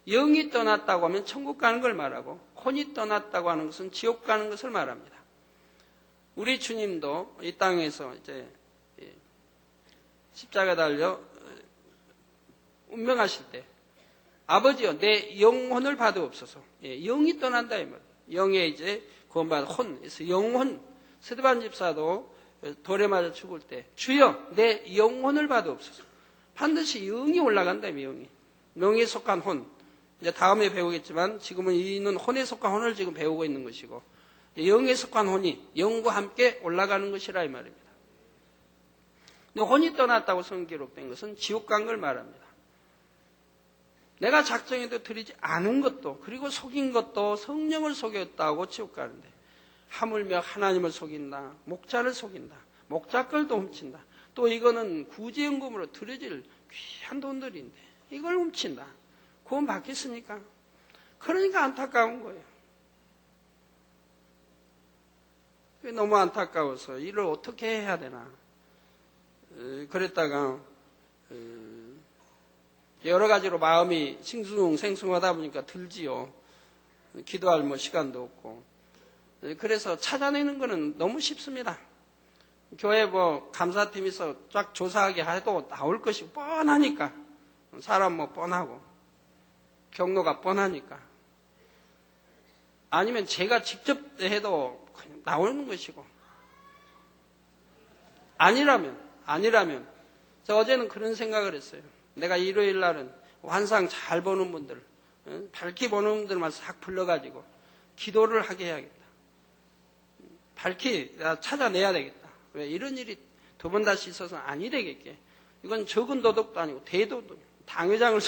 [SPEAKER 2] 영이 떠났다고 하면 천국 가는 걸 말하고 혼이 떠났다고 하는 것은 지옥 가는 것을 말합니다. 우리 주님도 이 땅에서 이제 십자가 달려 운명하실 때 아버지여 내 영혼을 받으옵소서. 예, 영이 떠난다 이 말. 영의 이제 구원받은 혼. 그래서 영혼. 스데반 집사도 돌에 맞아 죽을 때 주여 내 영혼을 받으옵소서. 반드시 영이 올라간다 영이. 명에 속한 혼. 이제 다음에 배우겠지만 지금은 이는 혼에 속한 혼을 지금 배우고 있는 것이고 영에 속한 혼이 영과 함께 올라가는 것이라 이 말입니다. 혼이 떠났다고 성경 기록된 것은 지옥 간 걸 말합니다. 내가 작정해도 드리지 않은 것도 그리고 속인 것도 성령을 속였다고 지옥 가는데 하물며 하나님을 속인다. 목자를 속인다. 목자 걸도 훔친다. 또 이거는 구제연금으로 드려질 귀한 돈들인데 이걸 훔친다. 구원 받겠습니까? 그러니까 안타까운 거예요. 너무 안타까워서 이를 어떻게 해야 되나. 그랬다가 여러 가지로 마음이 싱숭생숭하다 보니까 들지요. 기도할 시간도 없고. 그래서 찾아내는 거는 너무 쉽습니다. 교회 감사팀에서 쫙 조사하게 해도 나올 것이 뻔하니까. 사람 뻔하고. 경로가 뻔하니까. 아니면 제가 직접 해도 그냥 나오는 것이고. 아니라면. 저 어제는 그런 생각을 했어요. 내가 일요일 날은 환상 잘 보는 분들, 밝히 보는 분들만 싹 불러가지고 기도를 하게 해야겠다. 밝히 찾아내야 되겠다. 왜 이런 일이 두 번 다시 있어서 아니 되겠게. 이건 적은 도덕도 아니고 대도덕, 당회장을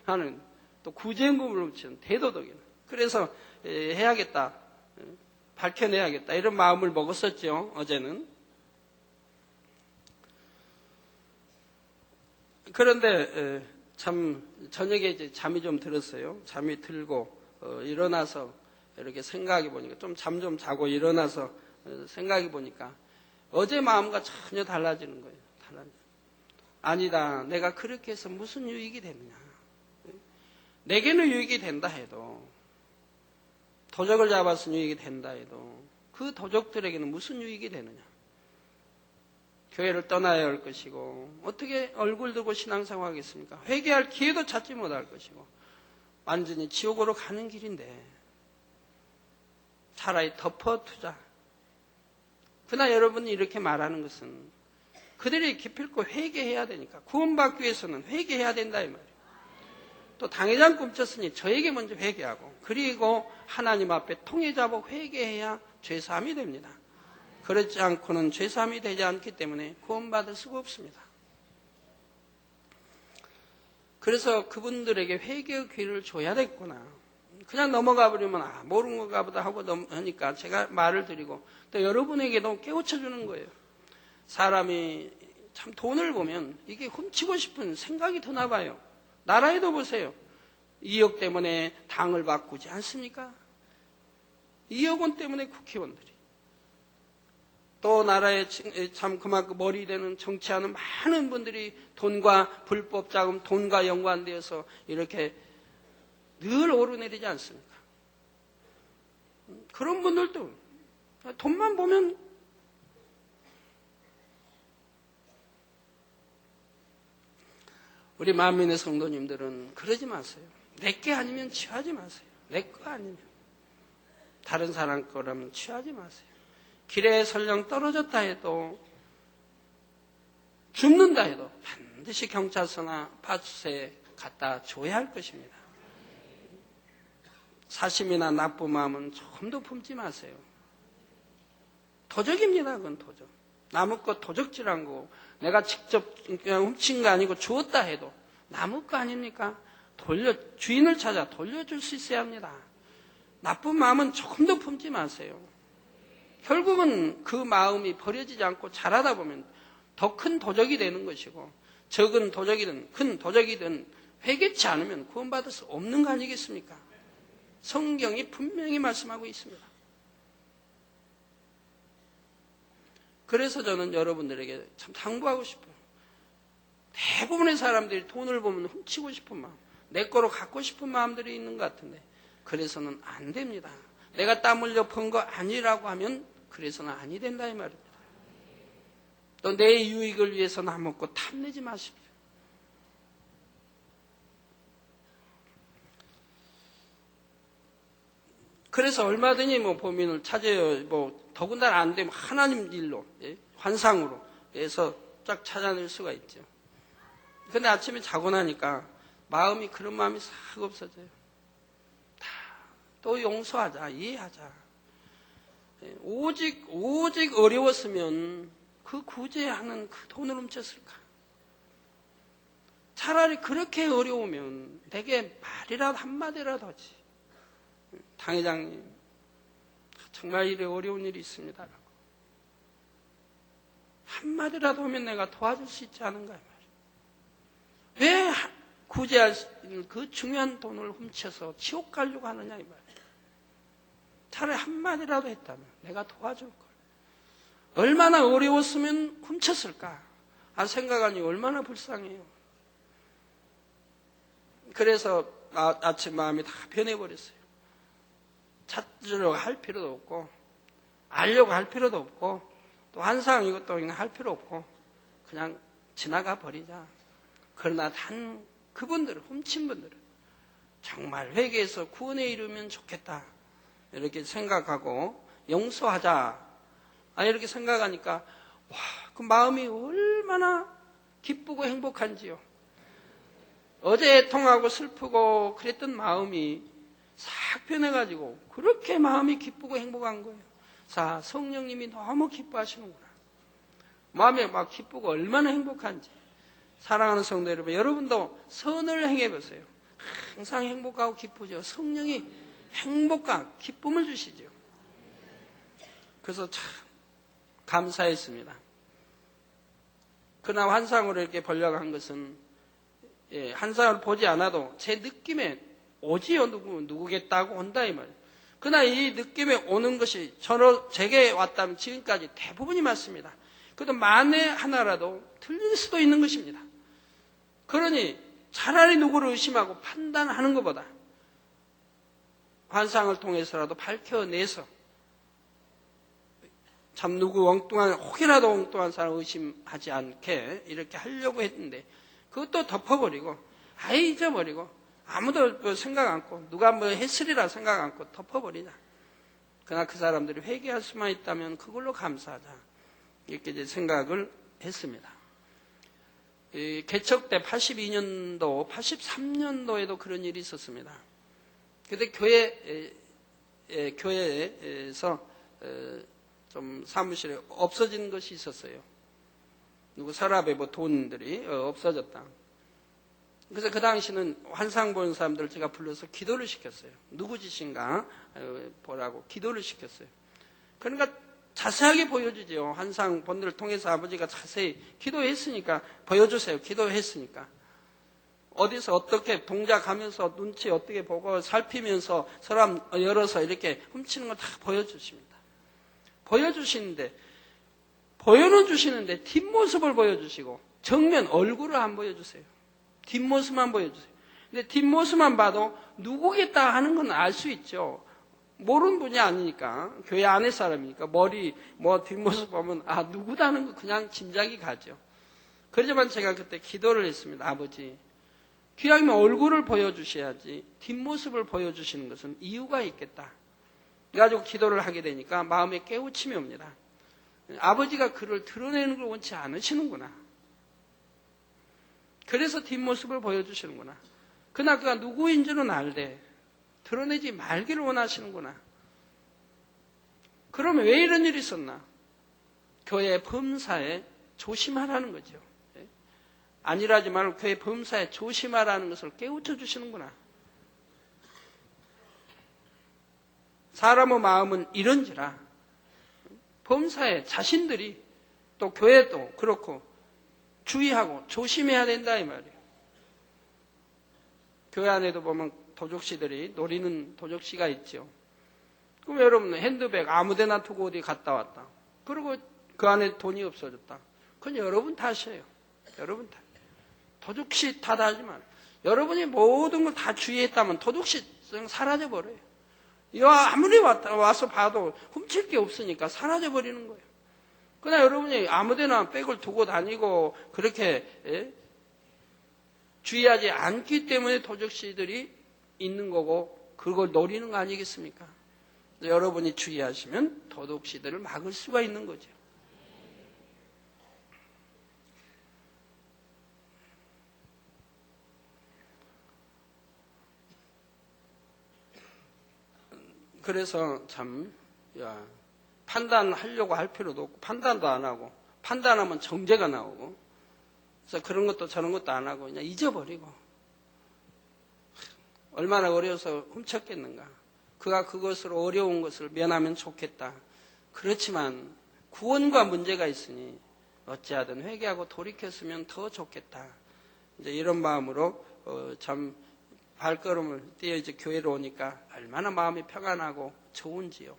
[SPEAKER 2] 하는 또 구제연금을 훔치는 대도덕이에요. 그래서 해야겠다. 밝혀내야겠다. 이런 마음을 먹었었죠. 어제는. 그런데 참 저녁에 이제 잠이 좀 들었어요. 잠이 들고 일어나서 이렇게 생각해 보니까 좀 잠 좀 자고 일어나서 생각해 보니까 어제 마음과 전혀 달라지는 거예요. 아니다. 내가 그렇게 해서 무슨 유익이 되느냐. 내게는 유익이 된다 해도 도적을 잡아서 유익이 된다 해도 그 도적들에게는 무슨 유익이 되느냐. 교회를 떠나야 할 것이고 어떻게 얼굴 들고 신앙생활 하겠습니까? 회개할 기회도 찾지 못할 것이고 완전히 지옥으로 가는 길인데 차라리 덮어두자. 그러나 여러분이 이렇게 말하는 것은 그들이 기필코 회개해야 되니까 구원받기 위해서는 회개해야 된다 이 말이에요. 또 당회장 꿈쳤으니 저에게 먼저 회개하고 그리고 하나님 앞에 통해잡고 회개해야 죄사함이 됩니다. 그렇지 않고는 죄사함이 되지 않기 때문에 구원받을 수가 없습니다. 그래서 그분들에게 회개의 기회를 줘야 됐구나. 그냥 넘어가 버리면 모르는 건가 보다 하고 하니까 제가 말을 드리고 또 여러분에게도 깨우쳐 주는 거예요. 사람이 참 돈을 보면 이게 훔치고 싶은 생각이 드나 봐요. 나라에도 보세요. 2억 때문에 당을 바꾸지 않습니까? 2억 원 때문에 국회의원들이. 또 나라에 참 그만큼 머리 되는 정치하는 많은 분들이 돈과 불법 자금, 돈과 연관되어서 이렇게 늘 오르내리지 않습니까? 그런 분들도 돈만 보면 우리 만민의 성도님들은 그러지 마세요. 내게 아니면 취하지 마세요. 내 거 아니면. 다른 사람 거라면 취하지 마세요. 길에 설령 떨어졌다 해도 죽는다 해도 반드시 경찰서나 파출소에 갖다 줘야 할 것입니다. 사심이나 나쁜 마음은 조금도 품지 마세요. 도적입니다. 그건 도적. 남의 것 도적질한 거고 내가 직접 그냥 훔친 거 아니고 주었다 해도 남의 거 아닙니까? 주인을 찾아 돌려줄 수 있어야 합니다. 나쁜 마음은 조금도 품지 마세요. 결국은 그 마음이 버려지지 않고 자라다 보면 더 큰 도적이 되는 것이고 적은 도적이든 큰 도적이든 회개치 않으면 구원받을 수 없는 거 아니겠습니까? 성경이 분명히 말씀하고 있습니다. 그래서 저는 여러분들에게 참 당부하고 싶어요. 대부분의 사람들이 돈을 보면 훔치고 싶은 마음, 내 거로 갖고 싶은 마음들이 있는 것 같은데 그래서는 안 됩니다. 내가 땀 흘려 번 거 아니라고 하면 그래서는 아니 된다 이 말입니다. 또 내 유익을 위해서 나먹고 탐내지 마십시오. 그래서 얼마든지 범인을 찾아요. 더군다나 안 되면 하나님 일로, 환상으로 해서 쫙 찾아낼 수가 있죠. 근데 아침에 자고 나니까 마음이 그런 마음이 싹 없어져요. 또 용서하자, 이해하자. 오직 어려웠으면 그 구제하는 그 돈을 훔쳤을까? 차라리 그렇게 어려우면 내게 말이라도 한마디라도 하지. 당회장님, 정말 이래 어려운 일이 있습니다. 한마디라도 하면 내가 도와줄 수 있지 않은가? 왜 구제할 그 중요한 돈을 훔쳐서 지옥 가려고 하느냐 이 말이에요. 차라리 한마디라도 했다면 내가 도와줄 걸. 얼마나 어려웠으면 훔쳤을까? 생각하니 얼마나 불쌍해요. 그래서 아침 마음이 다 변해버렸어요. 찾으려고 할 필요도 없고 알려고 할 필요도 없고 또 환상 이것도 그냥 할 필요 없고 그냥 지나가 버리자. 그러나 단 그분들, 훔친 분들은 정말 회개해서 구원에 이르면 좋겠다. 이렇게 생각하고 용서하자. 이렇게 생각하니까 와, 그 마음이 얼마나 기쁘고 행복한지요. 어제 애통하고 슬프고 그랬던 마음이 싹 변해가지고 그렇게 마음이 기쁘고 행복한 거예요. 자, 성령님이 너무 기뻐하시는구나. 마음이 막 기쁘고 얼마나 행복한지. 사랑하는 성도 여러분, 여러분도 선을 행해보세요. 항상 행복하고 기쁘죠. 성령이 행복과 기쁨을 주시죠. 그래서 참 감사했습니다. 그러나 환상으로 이렇게 번역한 것은 환상을 보지 않아도 제 느낌에 오지요. 누구겠다고 온다 이 말이에요. 그러나 이 느낌에 오는 것이 제게 왔다면 지금까지 대부분이 맞습니다. 그래도 만에 하나라도 틀릴 수도 있는 것입니다. 그러니 차라리 누구를 의심하고 판단하는 것보다 환상을 통해서라도 밝혀내서 참 누구 혹이라도 엉뚱한 사람 의심하지 않게 이렇게 하려고 했는데 그것도 덮어버리고 잊어버리고 아무도 생각 않고 누가 했으리라 생각 않고 덮어버리자. 그러나 그 사람들이 회개할 수만 있다면 그걸로 감사하자. 이렇게 이제 생각을 했습니다. 개척 때 82년도, 83년도에도 그런 일이 있었습니다. 그때 교회에서 좀 사무실에 없어진 것이 있었어요. 누구 서랍에 돈들이 없어졌다. 그래서 그 당시는 환상 보는 사람들 제가 불러서 기도를 시켰어요. 누구 짓인가 보라고 기도를 시켰어요. 그러니까 자세하게 보여주죠. 환상 본들을 통해서 아버지가 자세히 기도했으니까 보여주세요. 기도했으니까. 어디서 어떻게 동작하면서 눈치 어떻게 보고 살피면서 서랍 열어서 이렇게 훔치는 걸 다 보여주십니다. 보여주시는데 보여는 주시는데 뒷모습을 보여주시고 정면 얼굴을 안 보여주세요. 뒷모습만 보여주세요. 근데 뒷모습만 봐도 누구겠다 하는 건 알 수 있죠. 모르는 분이 아니니까 교회 안에 사람이니까 머리 뒷모습 보면 누구다는 거 그냥 짐작이 가죠. 그렇지만 제가 그때 기도를 했습니다. 아버지, 귀하면 얼굴을 보여주셔야지 뒷모습을 보여주시는 것은 이유가 있겠다. 그래가지고 기도를 하게 되니까 마음에 깨우침이 옵니다. 아버지가 그를 드러내는 걸 원치 않으시는구나. 그래서 뒷모습을 보여주시는구나. 그러나 그가 누구인지는 알되 드러내지 말기를 원하시는구나. 그러면 왜 이런 일이 있었나? 교회 범사에 조심하라는 거죠. 아니라지 말고 교회 범사에 조심하라는 것을 깨우쳐 주시는구나. 사람의 마음은 이런지라 범사에 자신들이 또 교회도 그렇고 주의하고 조심해야 된다 이 말이에요. 교회 안에도 보면 도적씨들이 노리는 도적씨가 있죠. 그럼 여러분 핸드백 아무데나 두고 어디 갔다 왔다. 그리고 그 안에 돈이 없어졌다. 그건 여러분 탓이에요. 여러분 탓. 도적씨 탓하지 말아요. 여러분이 모든 걸 다 주의했다면 도적씨 사라져버려요. 아무리 와서 봐도 훔칠 게 없으니까 사라져버리는 거예요. 그러나 여러분이 아무데나 백을 두고 다니고 그렇게 주의하지 않기 때문에 도적시들이 있는 거고 그걸 노리는 거 아니겠습니까? 여러분이 주의하시면 도둑시들을 막을 수가 있는 거죠. 그래서 참 판단하려고 할 필요도 없고 판단도 안 하고 판단하면 정죄가 나오고 그래서 그런 것도 저런 것도 안 하고 그냥 잊어버리고 얼마나 어려워서 훔쳤겠는가. 그가 그것으로 어려운 것을 면하면 좋겠다. 그렇지만 구원과 문제가 있으니 어찌하든 회개하고 돌이켰으면 더 좋겠다. 이제 이런 마음으로 참 발걸음을 띄어 이제 교회로 오니까 얼마나 마음이 평안하고 좋은지요.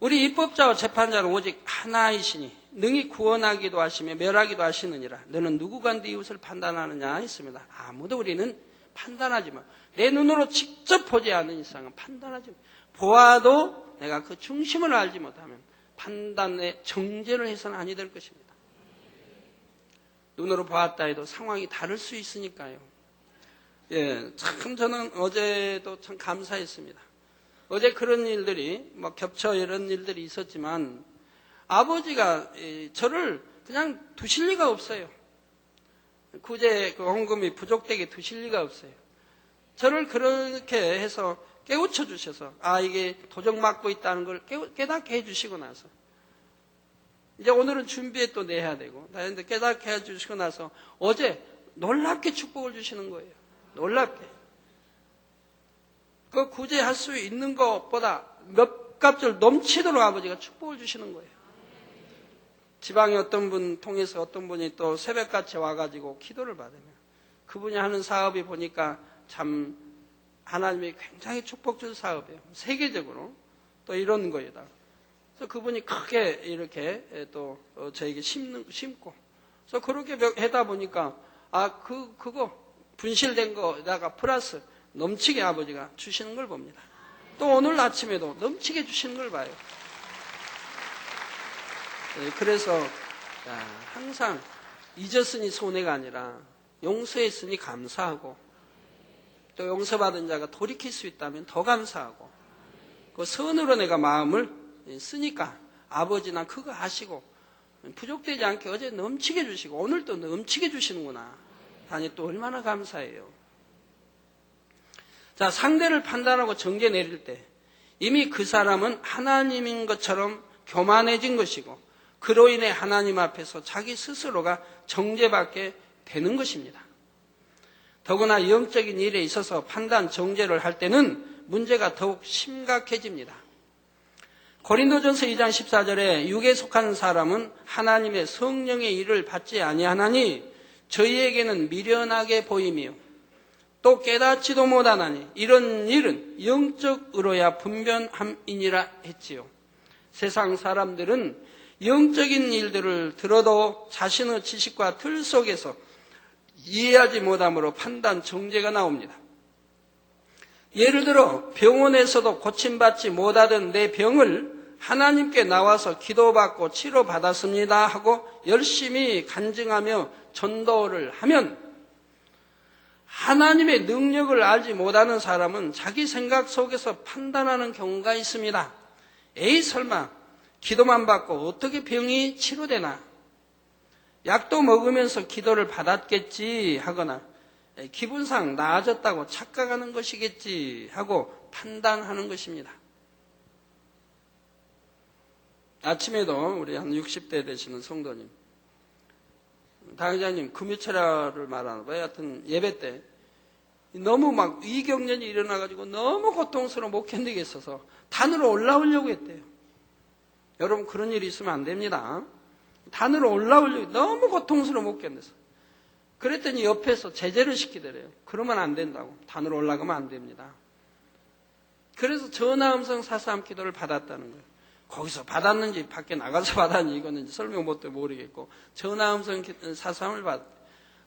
[SPEAKER 2] 우리 입법자와 재판자는 오직 하나이시니 능히 구원하기도 하시며 멸하기도 하시느니라. 너는 누구가 네 이웃을 판단하느냐 했습니다. 아무도 우리는 판단하지 마. 내 눈으로 직접 보지 않는 이상은 판단하지 마. 보아도 내가 그 중심을 알지 못하면 판단에 정죄를 해서는 아니 될 것입니다. 눈으로 보았다 해도 상황이 다를 수 있으니까요. 참 저는 어제도 참 감사했습니다. 어제 그런 일들이 겹쳐 이런 일들이 있었지만 아버지가 저를 그냥 두실 리가 없어요. 구제 헌금이 부족되게 두실 리가 없어요. 저를 그렇게 해서 깨우쳐 주셔서 이게 도적 맞고 있다는 걸 깨닫게 해주시고 나서 이제 오늘은 준비에 또 내야 되고 다른데 깨닫게 해주시고 나서 어제 놀랍게 축복을 주시는 거예요. 놀랍게. 그 구제할 수 있는 것보다 몇 값을 넘치도록 아버지가 축복을 주시는 거예요. 지방에 어떤 분 통해서 어떤 분이 또 새벽같이 와가지고 기도를 받으면 그분이 하는 사업이 보니까 참 하나님이 굉장히 축복 줄 사업이에요. 세계적으로 또 이런 거에다. 그래서 그분이 크게 이렇게 또 저에게 심고 그래서 그렇게 하다 보니까 그거 분실된 거에다가 플러스 넘치게 아버지가 주시는 걸 봅니다. 또 오늘 아침에도 넘치게 주시는 걸 봐요. 그래서 항상 잊었으니 손해가 아니라 용서했으니 감사하고 또 용서받은 자가 돌이킬 수 있다면 더 감사하고 그 선으로 내가 마음을 쓰니까 아버지나 그거 아시고 부족되지 않게 어제 넘치게 주시고 오늘 또 넘치게 주시는구나 하니 또 얼마나 감사해요. 자, 상대를 판단하고 정죄 내릴 때 이미 그 사람은 하나님인 것처럼 교만해진 것이고 그로 인해 하나님 앞에서 자기 스스로가 정죄받게 되는 것입니다. 더구나 영적인 일에 있어서 판단, 정죄를 할 때는 문제가 더욱 심각해집니다. 고린도전서 2장 14절에 육에 속한 사람은 하나님의 성령의 일을 받지 아니하나니 저희에게는 미련하게 보이며 또 깨닫지도 못하나니 이런 일은 영적으로야 분변함이니라 했지요. 세상 사람들은 영적인 일들을 들어도 자신의 지식과 틀 속에서 이해하지 못함으로 판단, 정죄가 나옵니다. 예를 들어 병원에서도 고침받지 못하던 내 병을 하나님께 나와서 기도받고 치료받았습니다 하고 열심히 간증하며 전도를 하면 하나님의 능력을 알지 못하는 사람은 자기 생각 속에서 판단하는 경우가 있습니다. 에이 설마 기도만 받고 어떻게 병이 치료되나? 약도 먹으면서 기도를 받았겠지 하거나 기분상 나아졌다고 착각하는 것이겠지 하고 판단하는 것입니다. 아침에도 우리 한 60대 되시는 성도님, 당회장님 금유철야를 말하는 거예요. 하여튼 예배 때 너무 막 위경련이 일어나가지고 너무 고통스러워 못 견디겠어서 단으로 올라오려고 했대요. 여러분 그런 일이 있으면 안 됩니다. 단으로 올라오려고 너무 고통스러워 못 견뎌서 그랬더니 옆에서 제재를 시키더래요. 그러면 안 된다고. 단으로 올라가면 안 됩니다. 그래서 전화음성 사사함 기도를 받았다는 거예요. 거기서 받았는지 밖에 나가서 받았는지 이거는 설명 못해 모르겠고 전화음성 사사함을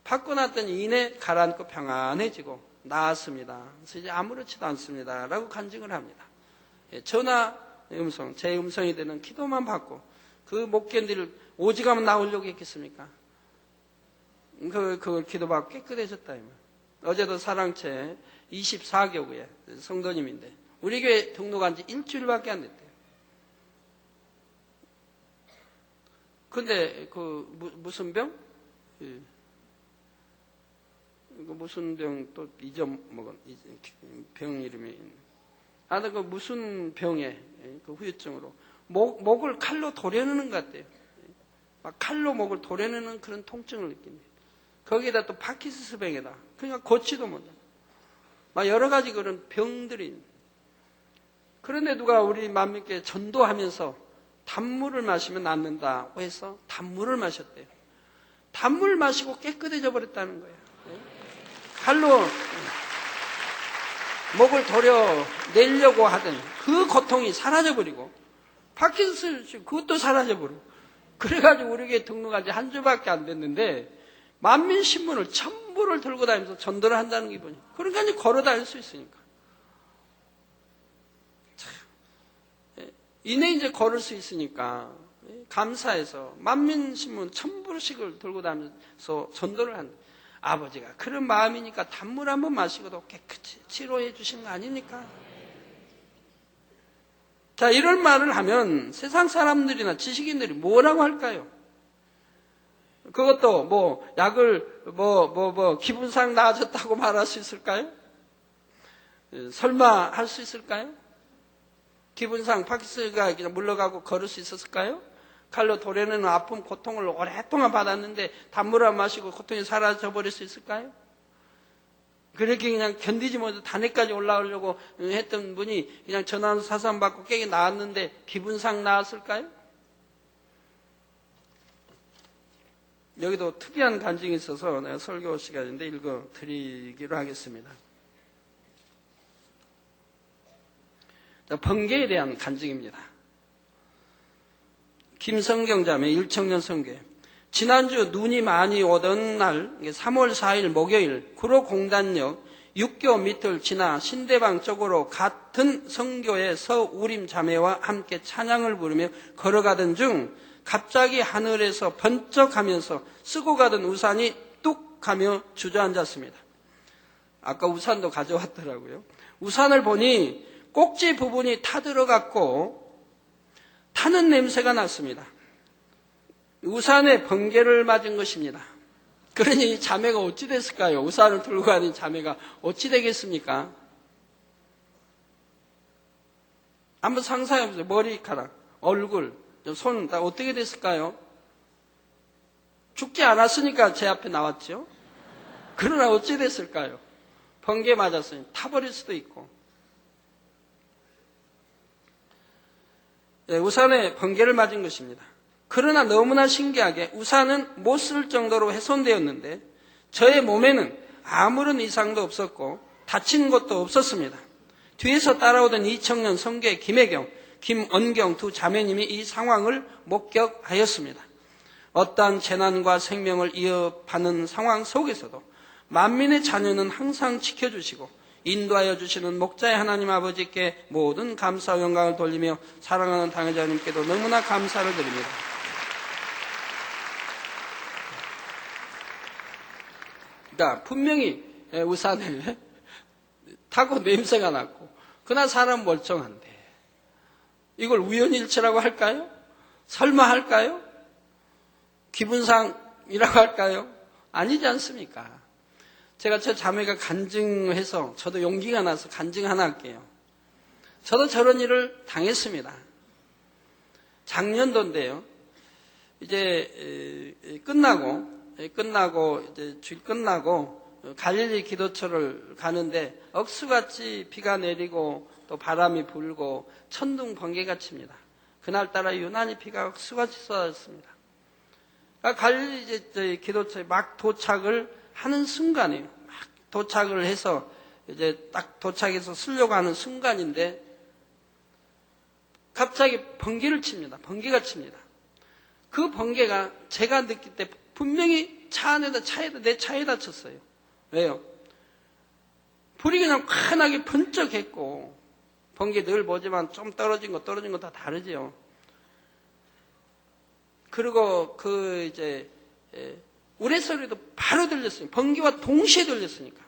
[SPEAKER 2] 받고 났더니 이내 가라앉고 평안해지고 나았습니다. 그래서 이제 아무렇지도 않습니다 라고 간증을 합니다. 전화 음성, 제 음성이 되는 기도만 받고 그 못 견딜 오직하면 나오려고 했겠습니까? 그걸 기도받고 깨끗해졌다. 어제도 사랑채 24교구에 성도님인데 우리 교회 등록한 지 일주일밖에 안 됐대요. 근데 무슨 병? 무슨 병 또 잊어먹은 병 이름이 그 무슨 병에 그 후유증으로 목을 칼로 도려내는 것 같아요. 막 칼로 목을 도려내는 그런 통증을 느낀대요. 거기에다 또 파킨슨스 병에다 그러니까 걷지도 못해. 막 여러 가지 그런 병들이. 그런데 누가 우리 만민께 전도하면서 단물을 마시면 낫는다고 해서 단물을 마셨대요. 단물 마시고 깨끗해져 버렸다는 거예요. 칼로 목을 도려내려고 하던 그 고통이 사라져버리고 파킨슨 그것도 사라져버리고 그래가지고 우리 교회 등록한 지 한 주밖에 안 됐는데 만민신문을 전부를 들고 다니면서 전도를 한다는 기분이. 그러니까 이제 걸어 다닐 수 있으니까. 이내 이제 걸을 수 있으니까 감사해서 만민신문 천부씩을 들고 다니면서 전도를 한다. 아버지가 그런 마음이니까 단물 한번 마시고도 깨끗이 치료해 주신 거 아닙니까? 자, 이런 말을 하면 세상 사람들이나 지식인들이 뭐라고 할까요? 그것도 약을 기분상 나아졌다고 말할 수 있을까요? 설마 할 수 있을까요? 기분상 파킨슨스가 그냥 물러가고 걸을 수 있었을까요? 칼로 도려내는 아픔, 고통을 오랫동안 받았는데 단물 안 마시고 고통이 사라져버릴 수 있을까요? 그렇게 그냥 견디지 못해서 단에까지 올라오려고 했던 분이 그냥 전화 사산 받고 깨게 나았는데 기분상 나았을까요? 여기도 특이한 간증이 있어서 내가 설교 시간인데 읽어드리기로 하겠습니다. 번개에 대한 간증입니다. 김성경 자매 일청년 선교회. 지난주 눈이 많이 오던 날 3월 4일 목요일 구로공단역 6교 밑을 지나 신대방 쪽으로 같은 선교회 서우림 자매와 함께 찬양을 부르며 걸어가던 중 갑자기 하늘에서 번쩍하면서 쓰고 가던 우산이 뚝 하며 주저앉았습니다. 아까 우산도 가져왔더라고요. 우산을 보니 꼭지 부분이 타들어갔고 타는 냄새가 났습니다. 우산에 번개를 맞은 것입니다. 그러니 자매가 어찌 됐을까요? 우산을 들고 가는 자매가 어찌 되겠습니까? 한번 상상해보세요. 머리카락, 얼굴, 손 다 어떻게 됐을까요? 죽지 않았으니까 제 앞에 나왔죠. 그러나 어찌 됐을까요? 번개 맞았으니 타버릴 수도 있고. 우산에 번개를 맞은 것입니다. 그러나 너무나 신기하게 우산은 못 쓸 정도로 훼손되었는데 저의 몸에는 아무런 이상도 없었고 다친 것도 없었습니다. 뒤에서 따라오던 이청년 선교의 김혜경, 김언경 두 자매님이 이 상황을 목격하였습니다. 어떠한 재난과 생명을 이어받는 상황 속에서도 만민의 자녀는 항상 지켜주시고 인도하여 주시는 목자의 하나님 아버지께 모든 감사와 영광을 돌리며 사랑하는 당회자님께도 너무나 감사를 드립니다. 그러니까 분명히 우산을 타고 냄새가 났고 그러나 사람 멀쩡한데 이걸 우연일치라고 할까요? 설마 할까요? 기분상이라고 할까요? 아니지 않습니까? 제가 저 자매가 간증해서 저도 용기가 나서 간증 하나 할게요. 저도 저런 일을 당했습니다. 작년도인데요. 이제 끝나고 이제 주일 끝나고 갈릴리 기도처를 가는데 억수같이 비가 내리고 또 바람이 불고 천둥 번개가 칩니다. 그날따라 유난히 비가 억수같이 쏟아졌습니다. 갈릴리 이제 기도처에 막 도착을 하는 순간이에요. 막 도착을 해서 이제 딱 도착해서 쓰려고 하는 순간인데 갑자기 번개를 칩니다. 번개가 칩니다. 그 번개가 제가 느낄 때 분명히 내 차에다 쳤어요. 왜요? 불이 그냥 환하게 번쩍했고 번개 늘 보지만 좀 떨어진 거 다 다르죠. 그리고 우레소리도 바로 들렸으니까, 번개와 동시에 들렸으니까.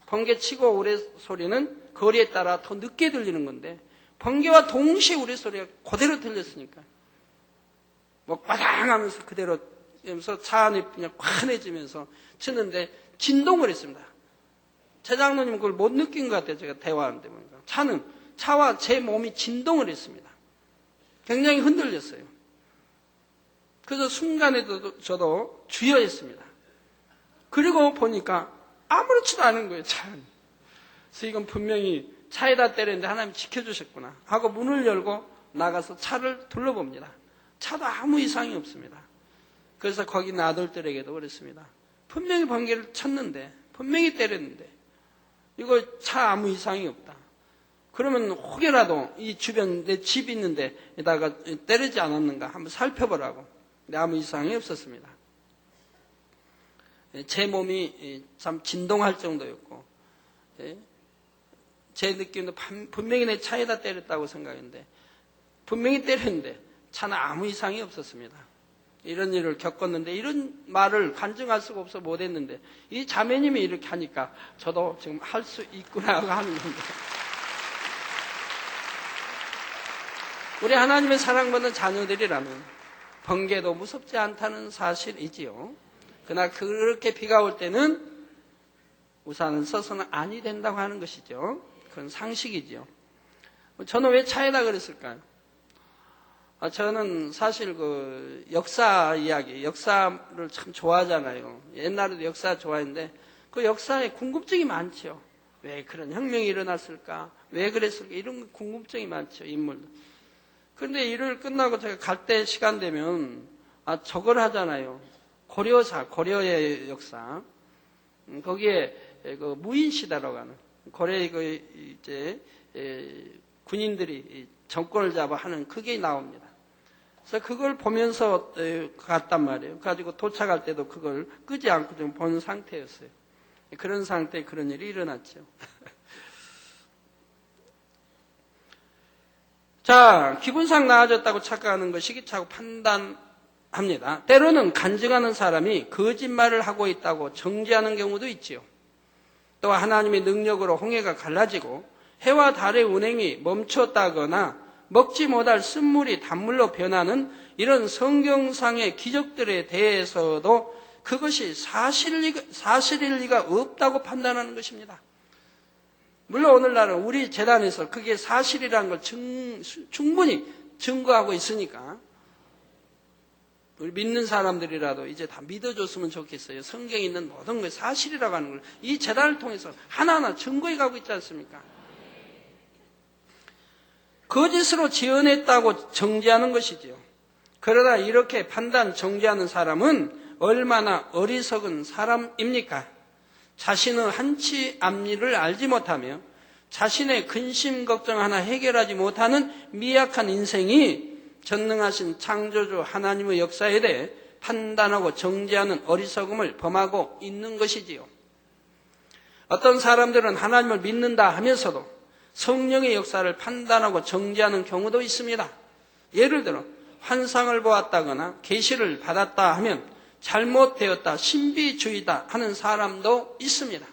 [SPEAKER 2] 번개 치고 우레소리는 거리에 따라 더 늦게 들리는 건데, 번개와 동시에 우레소리가 그대로 들렸으니까. 뭐 빠당 하면서 그대로 하면서 차 안이 그냥 환해지면서 치는데 진동을 했습니다. 최장로님 그걸 못 느낀 것 같아요. 제가 대화하는데 보니까. 차와 제 몸이 진동을 했습니다. 굉장히 흔들렸어요. 그래서 순간에도 저도 주저했습니다. 그리고 보니까 아무렇지도 않은 거예요, 차는. 그래서 이건 분명히 차에다 때렸는데 하나님 지켜주셨구나 하고 문을 열고 나가서 차를 둘러봅니다. 차도 아무 이상이 없습니다. 그래서 거기 있는 아들들에게도 그랬습니다. 분명히 번개를 쳤는데, 분명히 때렸는데, 이거 차 아무 이상이 없다. 그러면 혹여라도 이 주변 내 집 있는데 에다가 때리지 않았는가 한번 살펴보라고. 근데 아무 이상이 없었습니다. 제 몸이 참 진동할 정도였고, 제 느낌도 분명히 내 차에다 때렸다고 생각했는데, 분명히 때렸는데 차는 아무 이상이 없었습니다. 이런 일을 겪었는데 이런 말을 간증할 수가 없어 못했는데 이 자매님이 이렇게 하니까 저도 지금 할 수 있구나 하는 건데, 우리 하나님의 사랑받는 자녀들이라면 번개도 무섭지 않다는 사실이지요. 그러나 그렇게 비가 올 때는 우산을 써서는 아니 된다고 하는 것이죠. 그건 상식이죠. 저는 왜 차에다 그랬을까요? 저는 사실 그 역사 이야기, 역사를 참 좋아하잖아요. 옛날에도 역사 좋아했는데 그 역사에 궁금증이 많죠. 왜 그런 혁명이 일어났을까? 왜 그랬을까? 이런 궁금증이 많죠, 인물들. 그런데 일을 끝나고 제가 갈 때 시간 되면 저걸 하잖아요. 고려사, 고려의 역사. 거기에 그 무인시대라고 하는 고려의 군인들이 정권을 잡아 하는 그게 나옵니다. 그래서 그걸 보면서 갔단 말이에요. 가지고 도착할 때도 그걸 끄지 않고 좀 본 상태였어요. 그런 상태에 그런 일이 일어났죠. 자, 기분상 나아졌다고 착각하는 거 시기차고 판단합니다. 때로는 간증하는 사람이 거짓말을 하고 있다고 정죄하는 경우도 있지요. 또 하나님의 능력으로 홍해가 갈라지고 해와 달의 운행이 멈췄다거나 먹지 못할 쓴물이 단물로 변하는 이런 성경상의 기적들에 대해서도 그것이 사실일 리가 없다고 판단하는 것입니다. 물론 오늘날은 우리 재단에서 그게 사실이라는 걸 충분히 증거하고 있으니까 우리 믿는 사람들이라도 이제 다 믿어줬으면 좋겠어요. 성경에 있는 모든 것이 사실이라고 하는 걸 이 재단을 통해서 하나하나 증거해 가고 있지 않습니까? 거짓으로 지어냈다고 정죄하는 것이지요. 그러다 이렇게 정죄하는 사람은 얼마나 어리석은 사람입니까? 자신의 한치 앞일을 알지 못하며 자신의 근심 걱정 하나 해결하지 못하는 미약한 인생이 전능하신 창조주 하나님의 역사에 대해 판단하고 정죄하는 어리석음을 범하고 있는 것이지요. 어떤 사람들은 하나님을 믿는다 하면서도 성령의 역사를 판단하고 정죄하는 경우도 있습니다. 예를 들어 환상을 보았다거나 계시를 받았다 하면 잘못되었다, 신비주의다 하는 사람도 있습니다.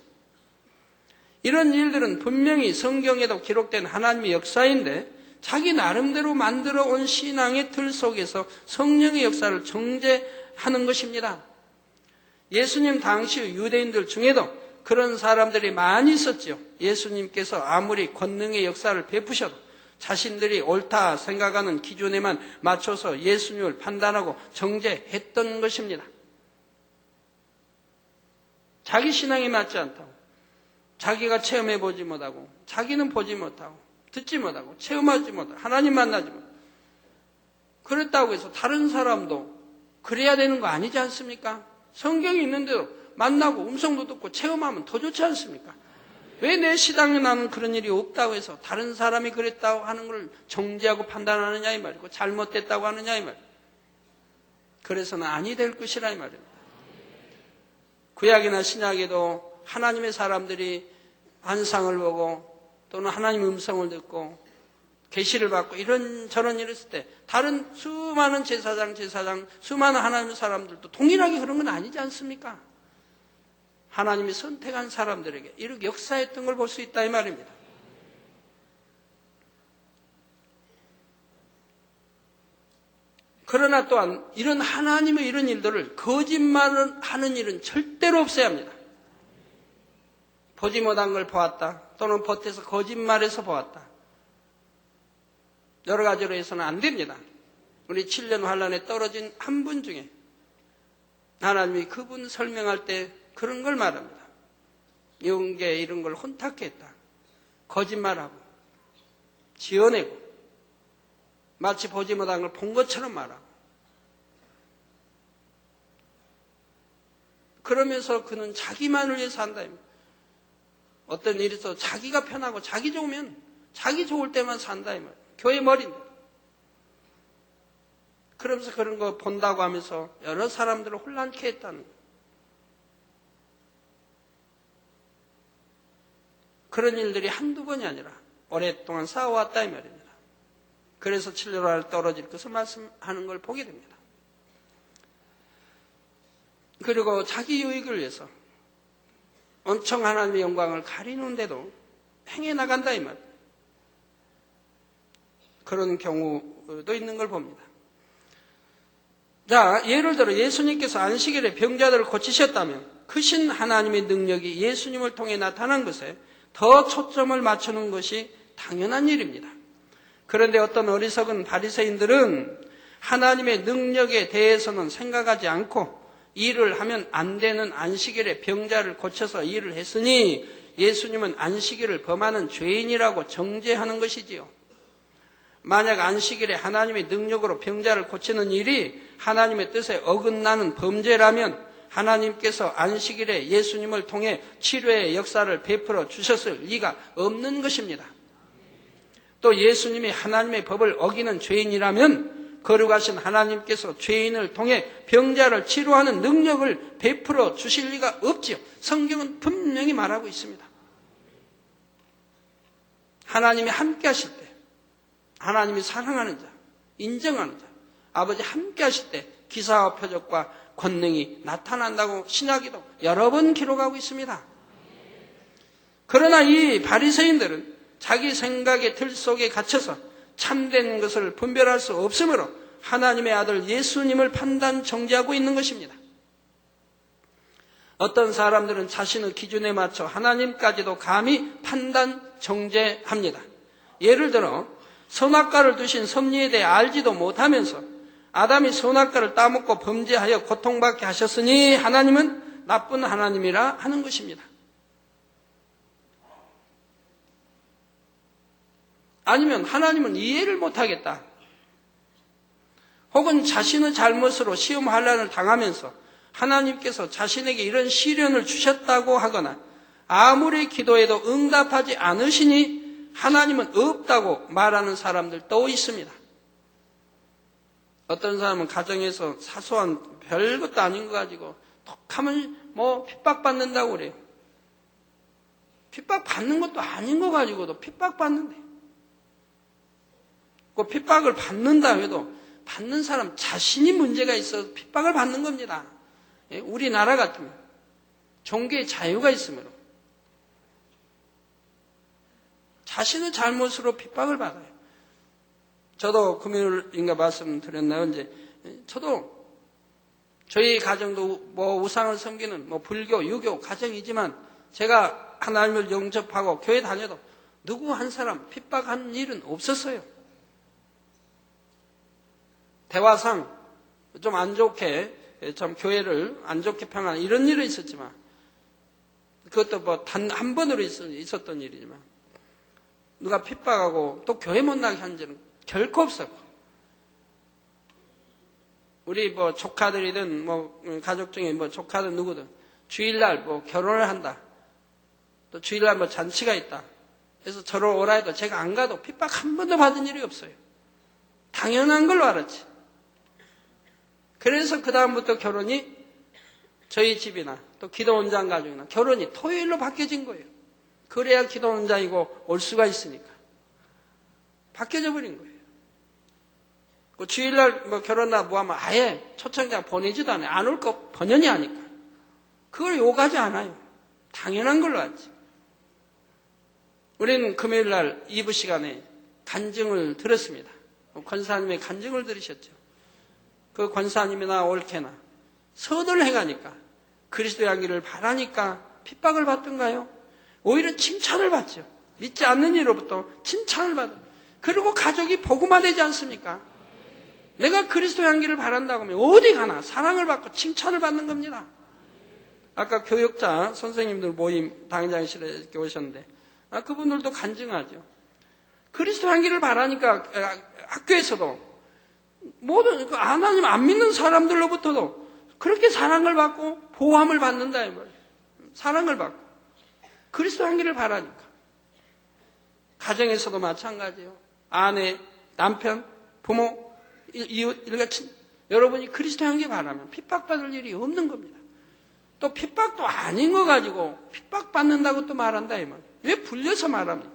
[SPEAKER 2] 이런 일들은 분명히 성경에도 기록된 하나님의 역사인데 자기 나름대로 만들어 온 신앙의 틀 속에서 성령의 역사를 정죄하는 것입니다. 예수님 당시 유대인들 중에도 그런 사람들이 많이 있었죠. 예수님께서 아무리 권능의 역사를 베푸셔도 자신들이 옳다 생각하는 기준에만 맞춰서 예수님을 판단하고 정죄했던 것입니다. 자기 신앙에 맞지 않다고, 자기가 체험해보지 못하고, 자기는 보지 못하고, 듣지 못하고, 체험하지 못하고, 하나님 만나지 못하고, 그랬다고 해서 다른 사람도 그래야 되는 거 아니지 않습니까? 성경이 있는데도 만나고 음성도 듣고 체험하면 더 좋지 않습니까? 왜 내 시당에 나는 그런 일이 없다고 해서 다른 사람이 그랬다고 하는 걸 정죄하고 판단하느냐 이 말이고 잘못됐다고 하느냐 이 말이고, 그래서는 아니 될 것이라 이 말입니다. 구약이나 신약에도 하나님의 사람들이 환상을 보고 또는 하나님의 음성을 듣고 계시를 받고 이런저런 일을 했을 때 다른 수많은 제사장, 수많은 하나님의 사람들도 동일하게 그런 건 아니지 않습니까? 하나님이 선택한 사람들에게 이렇게 역사했던 걸 볼 수 있다 이 말입니다. 그러나 또한 이런 하나님의 이런 일들을 거짓말을 하는 일은 절대로 없어야 합니다. 보지 못한 걸 보았다 또는 보태서 거짓말해서 보았다. 여러 가지로 해서는 안 됩니다. 우리 7년 환란에 떨어진 한 분 중에 하나님이 그분 설명할 때 그런 걸 말합니다. 영계 이런 걸 혼탁해 했다. 거짓말하고 지어내고 마치 보지 못한 걸 본 것처럼 말하고 그러면서 그는 자기만을 위해서 한다. 어떤 일이 있어 자기가 편하고 자기 좋으면 자기 좋을 때만 산다. 교회 머리인데. 그러면서 그런 거 본다고 하면서 여러 사람들을 혼란케 했다는 거예요. 그런 일들이 한두 번이 아니라 오랫동안 쌓아왔다 이 말입니다. 그래서 7년 떨어질 것을 말씀하는 걸 보게 됩니다. 그리고 자기 유익을 위해서 엄청 하나님의 영광을 가리는데도 행해 나간다 이 말. 그런 경우도 있는 걸 봅니다. 자, 예를 들어 예수님께서 안식일에 병자들을 고치셨다면 크신 하나님의 능력이 예수님을 통해 나타난 것에 더 초점을 맞추는 것이 당연한 일입니다. 그런데 어떤 어리석은 바리새인들은 하나님의 능력에 대해서는 생각하지 않고 일을 하면 안 되는 안식일에 병자를 고쳐서 일을 했으니 예수님은 안식일을 범하는 죄인이라고 정죄하는 것이지요. 만약 안식일에 하나님의 능력으로 병자를 고치는 일이 하나님의 뜻에 어긋나는 범죄라면 하나님께서 안식일에 예수님을 통해 치료의 역사를 베풀어 주셨을 리가 없는 것입니다. 또 예수님이 하나님의 법을 어기는 죄인이라면 거룩하신 하나님께서 죄인을 통해 병자를 치료하는 능력을 베풀어 주실 리가 없지요. 성경은 분명히 말하고 있습니다. 하나님이 함께 하실 때, 하나님이 사랑하는 자, 인정하는 자, 아버지 함께 하실 때 기사와 표적과 권능이 나타난다고 신약에도 여러 번 기록하고 있습니다. 그러나 이 바리새인들은 자기 생각의 틀 속에 갇혀서 참된 것을 분별할 수 없으므로 하나님의 아들 예수님을 판단 정죄하고 있는 것입니다. 어떤 사람들은 자신의 기준에 맞춰 하나님까지도 감히 판단 정죄합니다. 예를 들어 선악과를 두신 섭리에 대해 알지도 못하면서 아담이 선악과를 따먹고 범죄하여 고통받게 하셨으니 하나님은 나쁜 하나님이라 하는 것입니다. 아니면 하나님은 이해를 못하겠다. 혹은 자신의 잘못으로 시험 환난을 당하면서 하나님께서 자신에게 이런 시련을 주셨다고 하거나 아무리 기도해도 응답하지 않으시니 하나님은 없다고 말하는 사람들도 있습니다. 어떤 사람은 가정에서 사소한 별것도 아닌 거 가지고 톡하면 핍박받는다고 그래요. 핍박받는 것도 아닌 거 가지고도 핍박받는데. 그 핍박을 받는다 해도 받는 사람 자신이 문제가 있어서 핍박을 받는 겁니다. 우리나라 같으면 종교의 자유가 있으므로 자신의 잘못으로 핍박을 받아요. 저도 금요일인가 말씀드렸나요? 이제 저도 저희 가정도 우상을 섬기는 불교, 유교 가정이지만 제가 하나님을 영접하고 교회 다녀도 누구 한 사람 핍박한 일은 없었어요. 대화상 좀 안 좋게 참 교회를 안 좋게 평하는 이런 일은 있었지만 그것도 단 한 번으로 있었던 일이지만 누가 핍박하고 또 교회 못 나게 한 일은 결코 없었고 우리 조카들이든 가족 중에 조카든 누구든 주일날 결혼을 한다 또 주일날 잔치가 있다 그래서 저를 오라 해도 제가 안 가도 핍박 한 번도 받은 일이 없어요. 당연한 걸로 알았지. 그래서 그 다음부터 결혼이 저희 집이나 또 기도원장 가족이나 결혼이 토요일로 바뀌어진 거예요. 그래야 기도하는 자이고 올 수가 있으니까. 바뀌어져 버린 거예요. 그 주일날 결혼나 하면 아예 초청장 보내지도 않아요. 안 올 거 번연히 하니까. 그걸 요구하지 않아요. 당연한 걸로 하지. 우리는 금요일날 2부 시간에 간증을 들었습니다. 권사님의 간증을 들으셨죠. 그 권사님이나 올케나 서둘러 행하니까 그리스도의 향기를 바라니까 핍박을 받던가요? 오히려 칭찬을 받죠. 믿지 않는 이로부터 칭찬을 받아요. 그리고 가족이 복음화 되지 않습니까? 내가 그리스도의 향기를 바란다고 하면 어디 가나 사랑을 받고 칭찬을 받는 겁니다. 아까 교육자 선생님들 모임 당장실에 이렇게 오셨는데 그분들도 간증하죠. 그리스도 향기를 바라니까 학교에서도 모든 하나님 안 믿는 사람들로부터도 그렇게 사랑을 받고 보호함을 받는다 이 말이에요. 사랑을 받고 그리스도 향기를 바라니까. 가정에서도 마찬가지예요. 아내, 남편, 부모, 이웃, 일가친 여러분이 그리스도 향기 바라면 핍박받을 일이 없는 겁니다. 또 핍박도 아닌 거 가지고 핍박받는다고 또 말한다 이 말이에요. 왜 불려서 말합니까?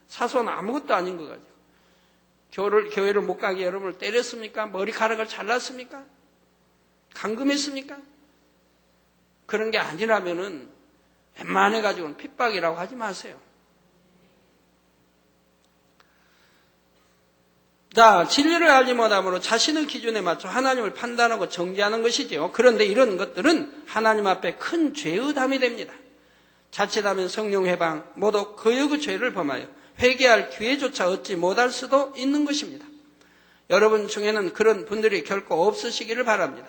[SPEAKER 2] 사소한 아무것도 아닌 거 가지고. 교회를 못 가게 여러분을 때렸습니까? 머리카락을 잘랐습니까? 감금했습니까? 그런 게 아니라면은 웬만해 가지고는 핍박이라고 하지 마세요. 자, 진리를 알지 못함으로 자신의 기준에 맞춰 하나님을 판단하고 정죄하는 것이지요. 그런데 이런 것들은 하나님 앞에 큰 죄의 담이 됩니다. 자칫하면 성령 해방, 모두 거역의 죄를 범하여 회개할 기회조차 얻지 못할 수도 있는 것입니다. 여러분 중에는 그런 분들이 결코 없으시기를 바랍니다.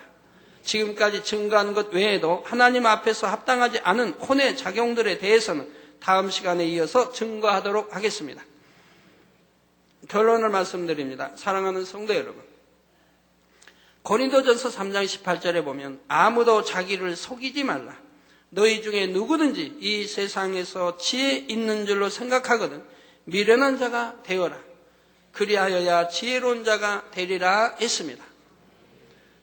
[SPEAKER 2] 지금까지 증거한 것 외에도 하나님 앞에서 합당하지 않은 혼의 작용들에 대해서는 다음 시간에 이어서 증거하도록 하겠습니다. 결론을 말씀드립니다. 사랑하는 성도 여러분, 고린도전서 3장 18절에 보면 아무도 자기를 속이지 말라. 너희 중에 누구든지 이 세상에서 지혜 있는 줄로 생각하거든 미련한 자가 되어라. 그리하여야 지혜로운 자가 되리라 했습니다.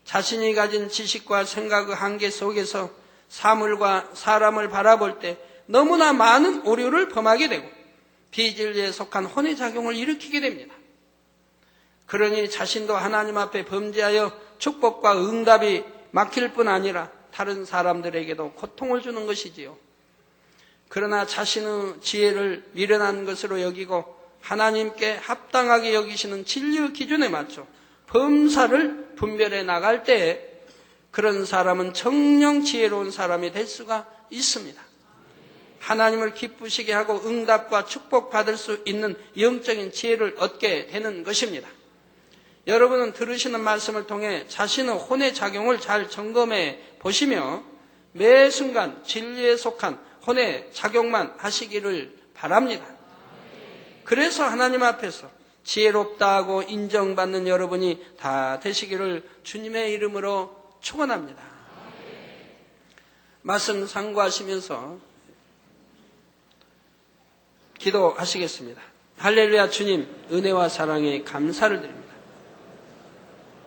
[SPEAKER 2] 자신이 가진 지식과 생각의 한계 속에서 사물과 사람을 바라볼 때 너무나 많은 오류를 범하게 되고 비진리에 속한 혼의 작용을 일으키게 됩니다. 그러니 자신도 하나님 앞에 범죄하여 축복과 응답이 막힐 뿐 아니라 다른 사람들에게도 고통을 주는 것이지요. 그러나 자신의 지혜를 미련한 것으로 여기고 하나님께 합당하게 여기시는 진리의 기준에 맞춰 범사를 분별해 나갈 때에 그런 사람은 정녕 지혜로운 사람이 될 수가 있습니다. 하나님을 기쁘시게 하고 응답과 축복받을 수 있는 영적인 지혜를 얻게 되는 것입니다. 여러분은 들으시는 말씀을 통해 자신의 혼의 작용을 잘 점검해 보시며 매 순간 진리에 속한 혼의 작용만 하시기를 바랍니다. 그래서 하나님 앞에서 지혜롭다고 인정받는 여러분이 다 되시기를 주님의 이름으로 축원합니다. 말씀 상고하시면서 기도하시겠습니다. 할렐루야. 주님 은혜와 사랑에 감사를 드립니다.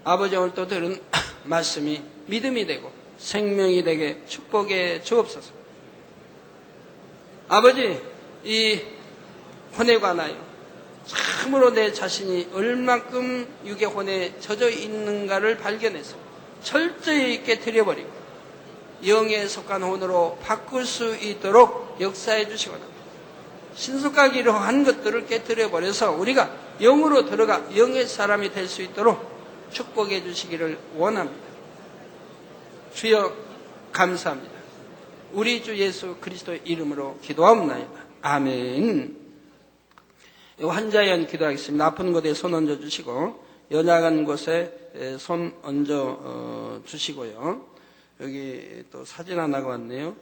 [SPEAKER 2] 아버지 오늘 또 들은 말씀이 믿음이 되고 생명이 되게 축복해 주옵소서. 아버지 이 혼에 관하여 참으로 내 자신이 얼만큼 육의 혼에 젖어 있는가를 발견해서 철저히 깨트려버리고 영에 속한 혼으로 바꿀 수 있도록 역사해 주시거나 신속하기로 한 것들을 깨트려버려서 우리가 영으로 들어가 영의 사람이 될 수 있도록 축복해 주시기를 원합니다. 주여 감사합니다. 우리 주 예수 그리스도의 이름으로 기도하옵나이다. 아멘. 환자연 기도하겠습니다. 아픈 곳에 손 얹어 주시고 연약한 곳에 손 얹어 주시고요. 여기 또 사진 하나가 왔네요.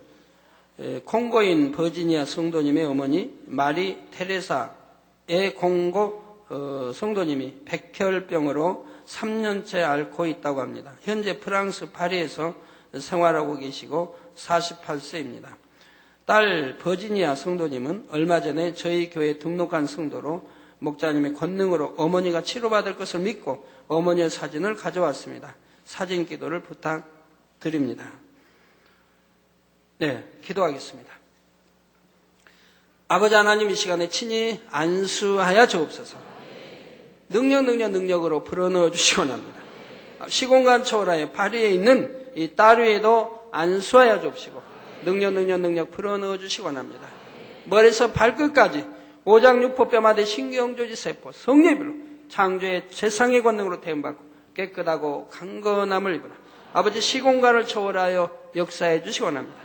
[SPEAKER 2] 콩고인 버지니아 성도님의 어머니 마리 테레사의 공고 성도님이 백혈병으로 3년째 앓고 있다고 합니다. 현재 프랑스 파리에서 생활하고 계시고 48세입니다. 딸 버지니아 성도님은 얼마 전에 저희 교회에 등록한 성도로 목자님의 권능으로 어머니가 치료받을 것을 믿고 어머니의 사진을 가져왔습니다. 사진 기도를 부탁드립니다. 네, 기도하겠습니다. 아버지 하나님 이 시간에 친히 안수하여 주옵소서. 능력으로 불어넣어 주시기 원합니다. 시공간 초월하여 파리에 있는 이 딸 위에도 안수하여 주옵시고 능력 불어넣어 주시기 원합니다. 머리에서 발끝까지 오장육포뼈마다 신경조지 세포 성령별로 창조의 최상의 권능으로 태움받고 깨끗하고 강건함을 입으라. 아버지 시공간을 초월하여 역사해 주시기 원합니다.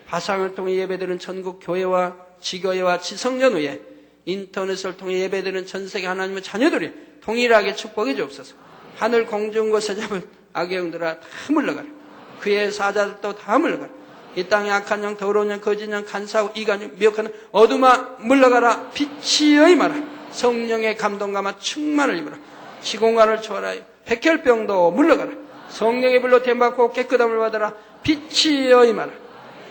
[SPEAKER 2] 화상을 통해 예배드리는 전국 교회와 지교회와 지성전 위에 인터넷을 통해 예배드리는 전세계 하나님의 자녀들이 동일하게 축복해 주옵소서. 하늘 공중 곳에 잡은 악의 영들아 다 물러가라. 그의 사자들도 다 물러가라. 이 땅에 악한 영, 더러운 영, 거짓 영, 간사하고 이간영, 미혹하는 어둠아 물러가라. 빛이여 임하라. 성령의 감동감화 충만을 입으라. 시공간을 초월하여 백혈병도 물러가라. 성령의 불로 댐받고 깨끗함을 받아라. 빛이여 임하라.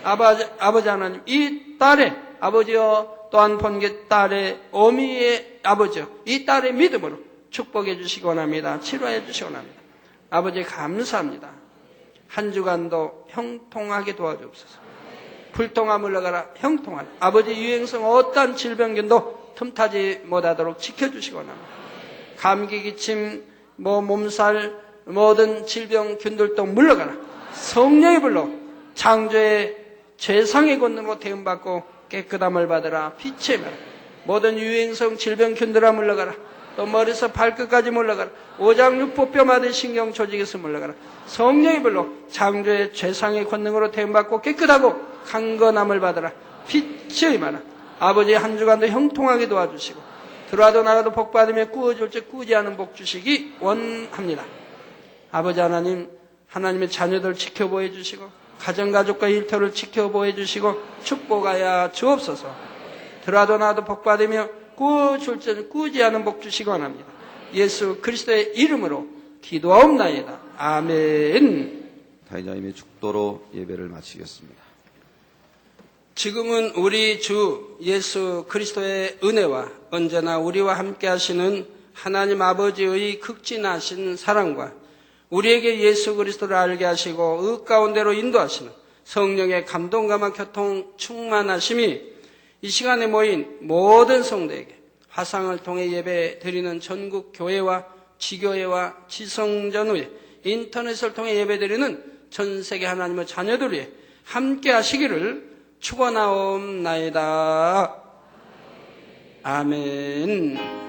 [SPEAKER 2] 아버지 하나님, 이 딸의 아버지여 또한 본게 딸의 어미의 아버지여 이 딸의 믿음으로 축복해 주시기 원합니다. 치료해 주시기 원합니다. 아버지 감사합니다. 한 주간도 형통하게 도와주옵소서. 불통함 물러가라. 형통하라. 아버지 유행성 어떠한 질병균도 틈타지 못하도록 지켜주시기 원합니다. 감기, 기침, 몸살, 모든 질병균들도 물러가라. 성령의 불로 창조의 최상의 권능으로 대응받고 깨끗함을 받으라. 빛의 멸 모든 유행성 질병균들아 물러가라. 또 머리에서 발끝까지 물러가라. 오장육포뼈마다 신경 조직에서 물러가라. 성령의 불로 창조의 최상의 권능으로 대응받고 깨끗하고 강건함을 받으라. 빛의 임하라. 아버지 한 주간도 형통하게 도와주시고 들어와도 나가도 복 받으며 꾸어줄 때 꾸지 않은 복 주시기 원합니다. 아버지 하나님, 하나님의 자녀들 지켜보해 주시고 가정가족과 일터를 지켜보해 주시고 축복하여 주옵소서. 들어와도 나가도 복 받으며 꾸어줄 때 꾸지 않은 복 주시기 원합니다. 예수 그리스도의 이름으로 기도하옵나이다. 아멘.
[SPEAKER 1] 다이자임의 축도로 예배를 마치겠습니다.
[SPEAKER 2] 지금은 우리 주 예수 그리스도의 은혜와 언제나 우리와 함께 하시는 하나님 아버지의 극진하신 사랑과 우리에게 예수 그리스도를 알게 하시고 의 가운데로 인도하시는 성령의 감동감화 교통 충만하심이 이 시간에 모인 모든 성도에게 화상을 통해 예배 드리는 전국 교회와 지교회와 지성전 위에 인터넷을 통해 예배 드리는 전 세계 하나님의 자녀들 위에 함께 하시기를 축원하옵나이다. 아멘.